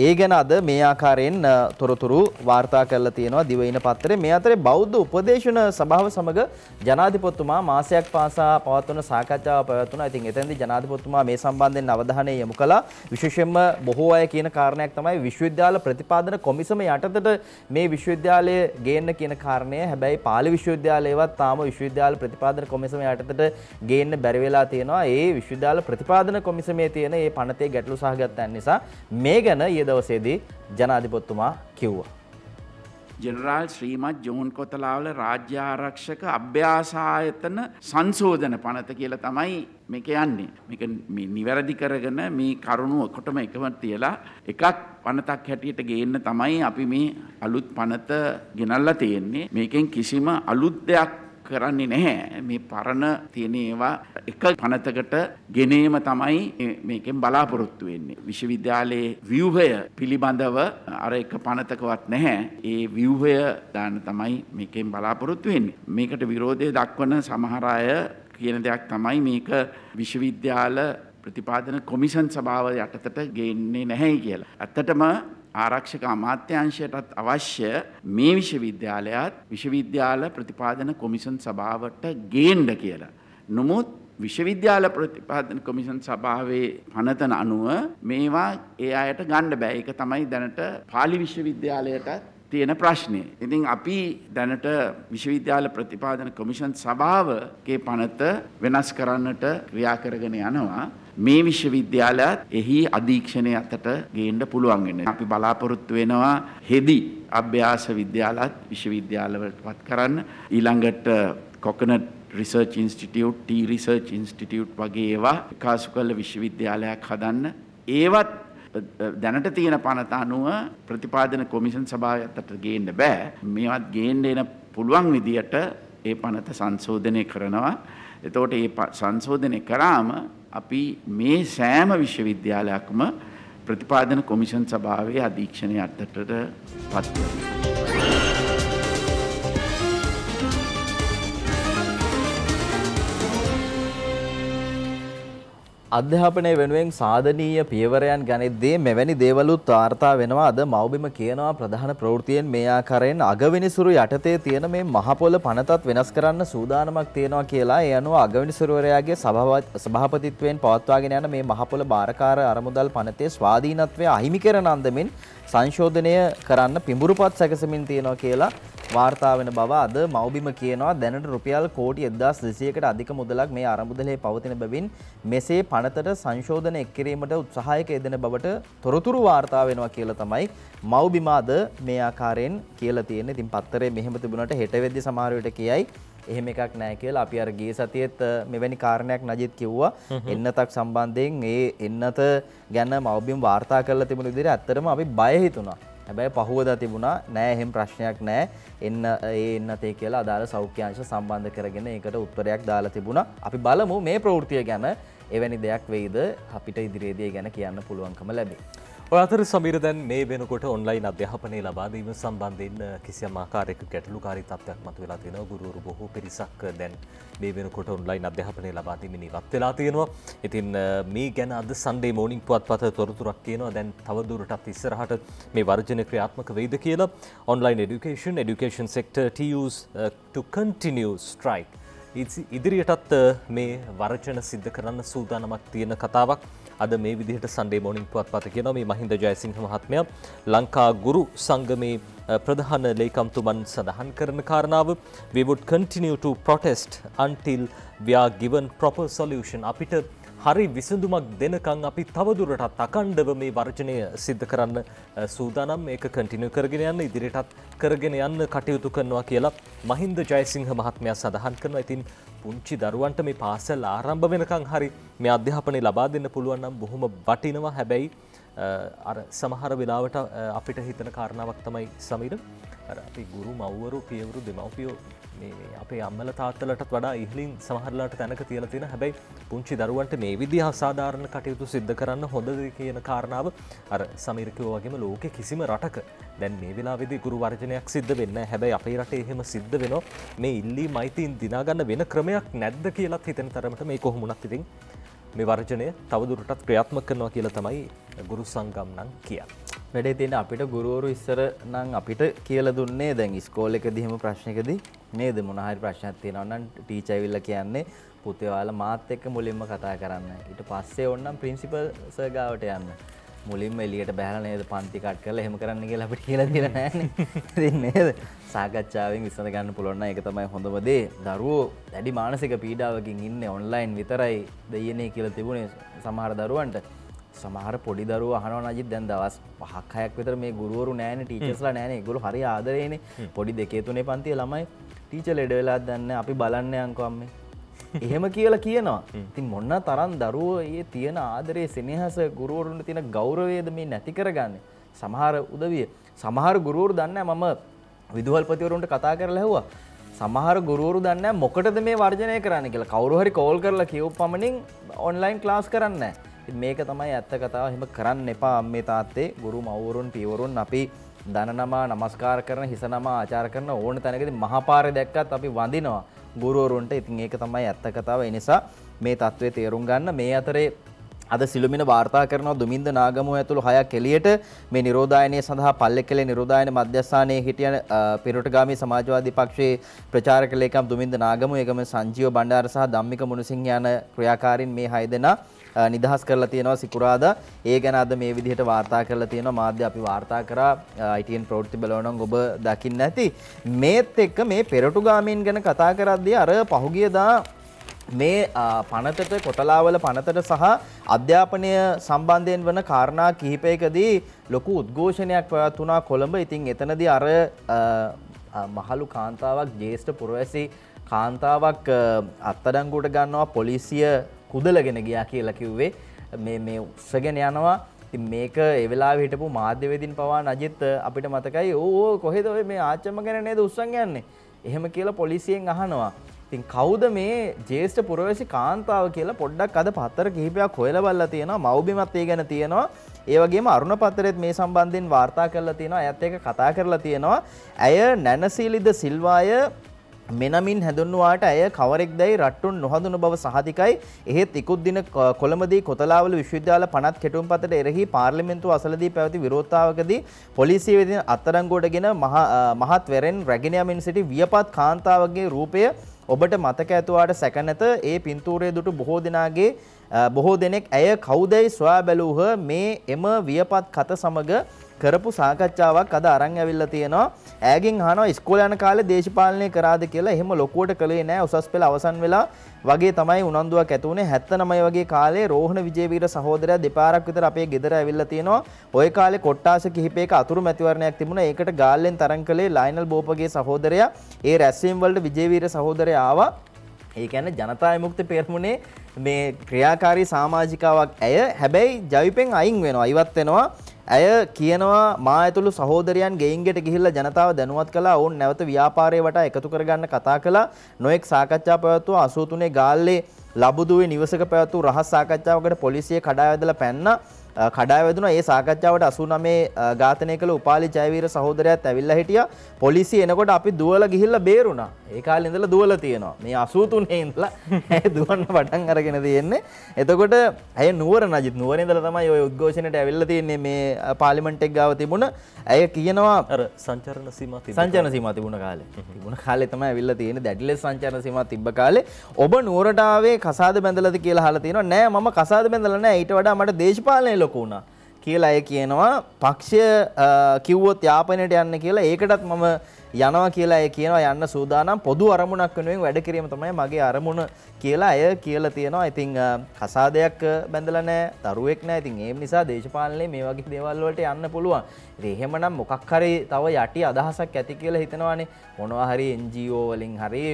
ඒ ගැන අද මේ ආකාරයෙන් තොරතුරු වාර්තා කරලා තියෙනවා දිවයින පත්‍රයේ. මේ අතරේ බෞද්ධ උපදේශන සභාව සමග ජනාධිපතිතුමා මාසයක් පාසා පවත්වන සාකච්ඡාව පැවැත්වුණා. ඉතින් එතෙන්දී ජනාධිපතිතුමා මේ සම්බන්ධයෙන් අවධානය යොමු කළා. විශේෂයෙන්ම බොහෝ අය කියන කාරණයක් තමයි විශ්වවිද්‍යාල ප්‍රතිපාදන කොමිසම යටතට මේ විශ්වවිද්‍යාලය ගේන්න කියන කාරණය. හැබැයි පාලි විශ්වවිද්‍යාලයවත් තාම විශ්වවිද්‍යාල ප්‍රතිපාදන කොමිසම යටතට ගේන්න බැරි වෙලා තියෙනවා. ඒ විශ්වවිද්‍යාල ප්‍රතිපාදන කොමිසමේ තියෙන මේ පනතේ ගැටලු සහගතයන් නිසා මේ ගැන දවසේදී ජනාධිපතිතුමා කිව්වා. ජෙනරාල් ශ්‍රීමත් ජෝන් කොතලාවල රාජ්‍ය ආරක්ෂක අභ්‍යාස ආයතන සංශෝධන පනත කියලා තමයි මේක යන්නේ. මේක නිවැරදි කරගෙන මේ කරුණු ඔක්කොටම එකම තියලා එකක් පනතක් හැටියට ගේන්න තමයි අපි මේ අලුත් පනත ගෙනල්ලා තියෙන්නේ. මේකෙන් කිසිම අලුත් දෙයක් කරන්නේ නැහැ. මේ පරණ තියෙන ඒවා එක පනතකට ගෙනීම තමයි මේකෙන් බලාපොරොත්තු වෙන්නේ. විශ්වවිද්‍යාලයේ ව්‍යුහය පිළිබඳව අර එක පනතකවත් නැහැ. ඒ ව්‍යුහය දාන්න තමයි මේකෙන් බලාපොරොත්තු වෙන්නේ. මේකට විරෝධය දක්වන සමහර අය කියන දෙයක් තමයි මේක විශ්වවිද්‍යාල ප්‍රතිපාදන කොමිෂන් සභාව යටතට ගේන්නේ නැහැ කියලා. ඇත්තටම ආරක්ෂක අමාත්‍යාංශයටත් අවශ්‍ය මේ විශ්වවිද්‍යාලයත් විශ්වවිද්‍යාල ප්‍රතිපාදන කොමිෂන් සභාවට ගේන්න කියලා. නමුත් විශ්වවිද්‍යාල ප්‍රතිපාදන කොමිෂන් සභාවේ පනතන අනුව මේවා ඒ අයට ගන්න බෑ. ඒක තමයි දැනට පාලි විශ්වවිද්‍යාලයට තියෙන ප්‍රශ්නය. ඉතින් අපි දැනට විශ්වවිද්‍යාල ප්‍රතිපාදන කොමිෂන් සභාවගේ පනත වෙනස් කරන්නට ක්‍රියා කරගෙන යනවා. මේ විශ්වවිද්‍යාලයත් එහි අධීක්ෂණය අතට ගේන්න පුළුවන් වෙනවා. අපි බලාපොරොත්තු වෙනවා හෙදි අභ්‍යාස විද්‍යාලත් විශ්වවිද්‍යාලවලට පත් කරන්න. ඊළඟට coconut research institute, T research institute වගේ ඒවා විකාශ කළ විශ්වවිද්‍යාලයක් හදන්න. ඒවත් දැනට තියෙන පනත අනුව ප්‍රතිපාදන කොමිෂන් සභාව අතට ගේන්න බෑ. මේවත් ගේන්න එන පුළුවන් විදියට ඒ පනත සංශෝධනය කරනවා. එතකොට ඒ සංශෝධනය කරාම අපි මේ සෑම විශ්වවිද්‍යාලයක්ම ප්‍රතිපාදන කොමිෂන් සභාවේ අධීක්ෂණය යටතට පත් කරනවා. අධ්‍යාපනය වෙනුවෙන් සාධනීය පියවරයන් ගනිද්දී මෙවැනි දේවලුත් වාර්තා වෙනවා. අද මව්බිම කියනවා ප්‍රධාන ප්‍රවෘත්තියෙන් මේ ආකාරයෙන් අගවිනිසුරු යටතේ තියෙන මේ මහපොළ පනතත් වෙනස් කරන්න සූදානමක් තියෙනවා කියලා. ඒ අනුව අගවිනිසුරුවරයාගේ සභාපතිත්වයෙන් පවත්වාගෙන යන මේ මහපොළ බාරකාර අරමුදල් පනතේ ස්වාධීනත්වය අහිමි කරන අන්දමින් සංශෝධනය කරන්න පිඹුරුපත් සැකසමින් තියෙනවා කියලා වාර්තා වෙන බව අද මව්බිම කියනවා. දැනට රුපියල් කෝටි 1200කට අධික මුදලක් මේ අරමුදලේ පවතින බැවින් මෙසේ පනතට සංශෝධන එක් කිරීමට උත්සාහයක යෙදෙන බවට තොරතුරු වාර්තා වෙනවා කියලා තමයි මව්බිම අද මේ ආකාරයෙන් කියලා තියෙන්නේ. ඉතින් පත්තරේ මෙහෙම තිබුණාට හෙට වෙද්දි සමහර විට කියයි එහෙම එකක් නැහැ කියලා. අපි අර ගිය සතියේත් මෙවැනි කාරණයක් නජිත් කිව්වා. එන්නතක් සම්බන්ධයෙන් ඒ එන්නත ගැන මව්බිම වාර්තා කරලා තිබුණු විදිහට ඇත්තටම අපි බය හිතුණා. හැබැයි පහුවදා තිබුණා නෑ එහෙම ප්‍රශ්නයක් නෑ එන්නතේ කියලා අදාළ සෞඛ්‍ය අංශ සම්බන්ධ කරගෙන ඒකට උත්තරයක් දාලා තිබුණා. අපි බලමු මේ ප්‍රවෘත්තිය ගැන එවැනි දෙයක් වෙයිද අපිට ඉදිරියේදී ගැන කියන්න පුළුවන්කම ලැබේ. ඔය අතර සමීර දැන් මේ වෙනකොට ඔන්ලයින් අධ්‍යාපනය ලබා දීම සම්බන්ධයෙන් කිසියම් ආකාරයක ගැටලුකාරී තත්ත්වයක් මතුවලා තියෙනවා. ගුරුවරු බොහෝ පිරිසක් දැන් මේ වෙනකොට ඔන්ලයින් අධ්‍යාපනය ලබා දීමෙන් ඉවත් වෙලා තියෙනවා. ඉතින් මේ ගැන අද සන්ඩේ මෝනිං පුවත්පත තොරතුරක් කියනවා. දැන් තව දුරටත් ඉස්සරහට මේ වර්ජන ක්‍රියාත්මක වෙයිද කියලා. online education sector TUs to continue strike. ඉදිරියටත් මේ වර්ජන සිද්ධ කරන්න සූදානමක් තියෙන කතාවක් අද මේ විදිහට සන්ඩේ මෝනිං පුවත්පත කියනවා මේ මහින්ද ජයසිංහ මහත්මයා ලංකා ගුරු සංගමේ ප්‍රධාන ලේකම්තුමන් සඳහන් කරන කාරණාව we would continue to protest until we are given proper solution. අපිට හරි විසඳුමක් දෙනකන් අපි තවදුරටත් අකණ්ඩව මේ වර්ජනය සිද්ධ කරන්න සූදානම් මේක කන්ටිනියු කරගෙන යන්න ඉදිරියටත් කරගෙන යන්න කටයුතු කරනවා කියලා මහින්ද ජයසිංහ මහත්මයා සඳහන් කරනවා. ඉතින් පුංචි දරුවන්ට මේ පාසල් ආරම්භ වෙනකන් හරි මේ අධ්‍යාපනය ලබා දෙන්න පුළුවන් නම් බොහොම වටිනවා. හැබැයි අර සමහර වෙලාවට අපිට හිතන කාරණාවක් තමයි සමීර අර අපි ගුරු මව්වරු පියවරු දෙමව්පියෝ මේ අපේ අම්මල තාත්තලටත් වඩා ඉහළින් සමහරලාට තැනක තියලා තියෙන හැබැයි පුංචි දරුවන්ට මේ විදිහ අසාධාරණ කටයුතු සිද්ධ කරන්න හොඳද කියන කාරණාව අර සමීර කිව්වා වගේම ලෝකේ කිසිම රටක දැන් මේ වෙලාවේදී ගුරු වර්ජනයක් සිද්ධ වෙන්නේ නැහැ. හැබැයි අපේ රටේ එහෙම සිද්ධ වෙනවා. මේ ඉල්ලීම් අයිතීන් දිනා ගන්න වෙන ක්‍රමයක් නැද්ද කියලාත් හිතෙන තරමට මේ කොහොම වුණත් ඉතින් මේ වර්ජනය තවදුරටත් ක්‍රියාත්මක කරනවා කියලා තමයි ගුරු සංගම් නම් කියන්නේ. වැඩේ තියෙන අපිට ගුරුවරු ඉස්සර නම් අපිට කියලා දුන්නේ දැන් ඉස්කෝලේ එකදී එහෙම ප්‍රශ්නයකදී නේද මොන හරි ප්‍රශ්නයක් තියෙනවා නම් ටීචර් ඇවිල්ලා කියන්නේ පුතේ ඔයාලා මාත් එක්ක මුලින්ම කතා කරන්න. ඊට පස්සේ ඕනනම් ප්‍රින්සිපල් සර් ගාවට යන්න. මුලින්ම එළියට බහලා නේද පන්ති කට් කරලා එහෙම කරන්න කියලා අපිට කියලා දෙලා නැහැනේ. ඉතින් නේද? සාකච්ඡාවෙන් විසඳ ගන්න පුළුවන් නම් ඒක තමයි හොඳම දේ. දරුවෝ වැඩි මානසික පීඩාවකින් ඉන්නේ ඔන්ලයින් විතරයි දෙයනේ කියලා තිබුණේ සමහර දරුවන්ට. සමහර පොඩි දරුවෝ අහනවා නජිත් දැන් දවස් 5ක් 6ක් විතර මේ ගුරුවරු නැහැනේ ටීචර්ස්ලා නැහැනේ. ඒගොල්ලෝ හරි ආදරේනේ. පොඩි 2 3 පන්තියේ ළමයි ටීචර් ලෙඩ වෙලාද දන්නේ අපි බලන්නේ අංකෝ අම්මේ. එහෙම කියලා කියනවා. ඉතින් මොන තරම් දරුවෝ මේ තියෙන ආදරේ සෙනෙහස ගුරුවරුන්ට තියෙන ගෞරවයද මේ නැති කරගන්නේ. සමහර උදවිය සමහර ගුරුවරු දන්නේ මම විදුහල්පතිවරුන්ට කතා කරලා ඇහුවා. සමහර ගුරුවරු දන්නේ මොකටද මේ වර්ජනය කරන්නේ කියලා. කවුරු හරි කෝල් කරලා කියව පමණින් ඔන්ලයින් ක්ලාස් කරන්නේ නැහැ. මේක තමයි ඇත්ත කතාව. එහෙම කරන්න එපා අම්මේ තාත්තේ ගුරු මව්වරුන් පියවරුන් අපි දන නමා නමස්කාර කරන හිස නමා ආචාර කරන ඕන තැනකදී මහපාරේ දැක්කත් අපි වඳිනවා ගුරුවරුන්ට. ඉතින් ඒක තමයි ඇත්ත කතාව. ඒ නිසා මේ தત્ත්වය තේරුම් ගන්න. මේ අතරේ අද සිළුමිණ වාර්තා කරනවා දුමින්ද නාගමුව ඇතුළු 6ක් එළියට මේ නිරෝධායනය සඳහා පල්ලෙකැලේ නිරෝධායන මධ්‍යස්ථානයේ හිටියන පිරුටගාමී සමාජවාදී පක්ෂයේ ප්‍රචාරක ලේකම් දුමින්ද නාගමුව ඒගම සංජීව බණ්ඩාර සහ ධම්මික මුණසිංහ යන ක්‍රියාකාරීන් මේ 6 දෙනා නිදහස් කරලා තියෙනවා සිකුරාදා. ඒ ගැන අද මේ විදිහට වාර්තා කරලා තියෙනවා. මාධ්‍ය අපි වාර්තා කරා ITN ප්‍රවෘත්ති බලවනම් ඔබ දකින්න ඇති. මේත් එක්ක මේ පෙරටුගාමීන් ගැන කතා කරද්දී අර පහුගියදා මේ පනතට කොතලාවල පනතට සහ අධ්‍යාපනය සම්බන්ධයෙන් වන කාරණා කිහිපයකදී ලොකු උද්ඝෝෂණයක් පැවැත්වුණා කොළඹ. ඉතින් එතනදී අර මහලු කාන්තාවක් ජ්‍යෙෂ්ඨ පුරවැසි කාන්තාවක් අත්අඩංගුවට ගන්නවා පොලිසිය කුදලගෙන ගියා කියලා කිව්වේ. මේ උස්සගෙන යනවා. ඉතින් මේක ඒ වෙලාවේ හිටපු මාධ්‍යවේදීන් පවා නජිත් අපිට මතකයි ඕ කොහෙද ඔය මේ ආච්චම්ම ගැන නේද උස්සන් යන්නේ එහෙම කියලා පොලිසියෙන් අහනවා. ඉතින් කවුද මේ ජ්‍යෙෂ්ඨ පුරවැසි කාන්තාව කියලා පොඩ්ඩක් අද පත්තර කිහිපයක් හොයලා බලලා තියෙනවා. මව්බිමත් ඒ ගැන තියෙනවා. ඒ වගේම අරුණ පත්තරෙත් මේ සම්බන්ධයෙන් වාර්තා කරලා තියෙනවා. එයත් එක්ක කතා කරලා තියෙනවා. ඇය නැනසීලිද සිල්වාය මෙනමින් හැඳුන්වාට ඇය කවරෙක්දැයි රට්ටුන් නොහඳුන බව සහතිකයි. එහෙත් ඉකුත් දින කොළඹදී කොතලාවල විශ්වවිද්‍යාල පනත් කෙටුම්පතට එරෙහි පාර්ලිමේන්තුව අසලදී පැවති විරෝධතාවකදී පොලිසිය වෙතින් අත්අඩංගුවටගෙන මහත් වෙරෙන් රැගෙන යමින් සිටි වියපත් කාන්තාවගේ රූපය ඔබට මතක ඇතුවාට සැක නැත. ඒ පින්තූරය දුටු බොහෝ දෙනෙක් ඇය කවුදැයි සොයා බැලූහ. මේ එම වියපත් කත සමග කරපු සාකච්ඡාවක් අද අරන් ඇවිල්ලා තියෙනවා. ඈගෙන් අහනවා ඉස්කෝලේ යන කාලේ දේශපාලනය කරාද කියලා. එහෙම ලොකුවට කළේ නැහැ. උසස් පෙළ අවසන් වෙලා වගේ තමයි උනන්දුවක් ඇති වුණේ. 79 වගේ කාලේ රෝහණ විජේවීර සහෝදරයා දෙපාරක් විතර අපේ ගෙදර ඇවිල්ලා තියෙනවා. ওই කාලේ කොට්ටාස කිහිපයක අතුරු මැතිවරණයක් තිබුණා. ඒකට ගාල්ලෙන් තරම් කළේ ලයනල් බෝපගේ සහෝදරයා. ඒ රැස්වීම වලට විජේවීර සහෝදරයා ආවා. ඒ කියන්නේ ජනතා විමුක්ති පෙරමුණේ මේ ක්‍රියාකාරී සමාජිකාවක් ඇය. හැබැයි ජවිපෙන් අයින් වෙනවා, ඉවත් වෙනවා. ඇය කියනවා මා ඇතුළු සහෝදරයන් ගෙයින්ගෙට ගිහිල්ලා ජනතාව දැනුවත් කළා. ඔවුන් නැවත ව්‍යාපාරයේ වටා එකතු කරගන්න කතා කළා. නොඑක් සාකච්ඡා පැවැත්වුවා. 83 ගාල්ලේ ලබුදුවේ නිවසක පැවැත්වූ රහස් සාකච්ඡාවකට පොලිසිය කඩා වැදලා පැන්නා. කඩා වැදුණා. ඒ සාකච්ඡාවට 89 ඝාතනය කළ උපාලි ජයවීර සහෝදරයාත් ඇවිල්ලා හිටියා. පොලිසිය එනකොට අපි දුවලා ගිහිල්ලා බේරුණා. ඒ කාලේ ඉඳලා දුවලා තියෙනවා. මේ 83 ඉඳලා දුවන්න පටන් අරගෙන තියෙන්නේ. එතකොට ඇය නුවර නජිත් නුවර ඉඳලා තමයි ওই උද්ඝෝෂණයට ඇවිල්ලා තියෙන්නේ මේ පාර්ලිමේන්තු එක ගාව තිබුණ. ඇය කියනවා අර සංචාරන සීමා තිබුණ කාලේ. තිබුණ කාලේ තමයි ඇවිල්ලා තියෙන්නේ. දැඩි ලෙස සංචාරන සීමා තිබ්බ කාලේ ඔබ නුවරට ආවේ කසාද බැඳලාද කියලා අහලා තියෙනවා. නෑ මම කසාද බැඳලා නෑ. ඊට වඩා මට දේශපාලනය ලොකු වුණා කියලා අය කියනවා. පක්ෂය කිව්වොත් යාපනයට යන්න කියලා ඒකටත් මම යනවා කියලා අය කියනවා. යන්න සූදානම් පොදු අරමුණක් වෙනුවෙන් වැඩ කිරීම තමයි මගේ අරමුණ කියලා අය කියලා තියෙනවා. ඉතින් කසාදයක් බැඳලා නැහැ, දරුවෙක් නැහැ. ඉතින් ඒ නිසා දේශපාලනයේ මේ වගේ දේවල් වලට යන්න පුළුවන්. ඉතින් එහෙමනම් මොකක් හරි තව යටි අදහසක් ඇති කියලා හිතනවානේ. මොනවා හරි NGO වලින් හරි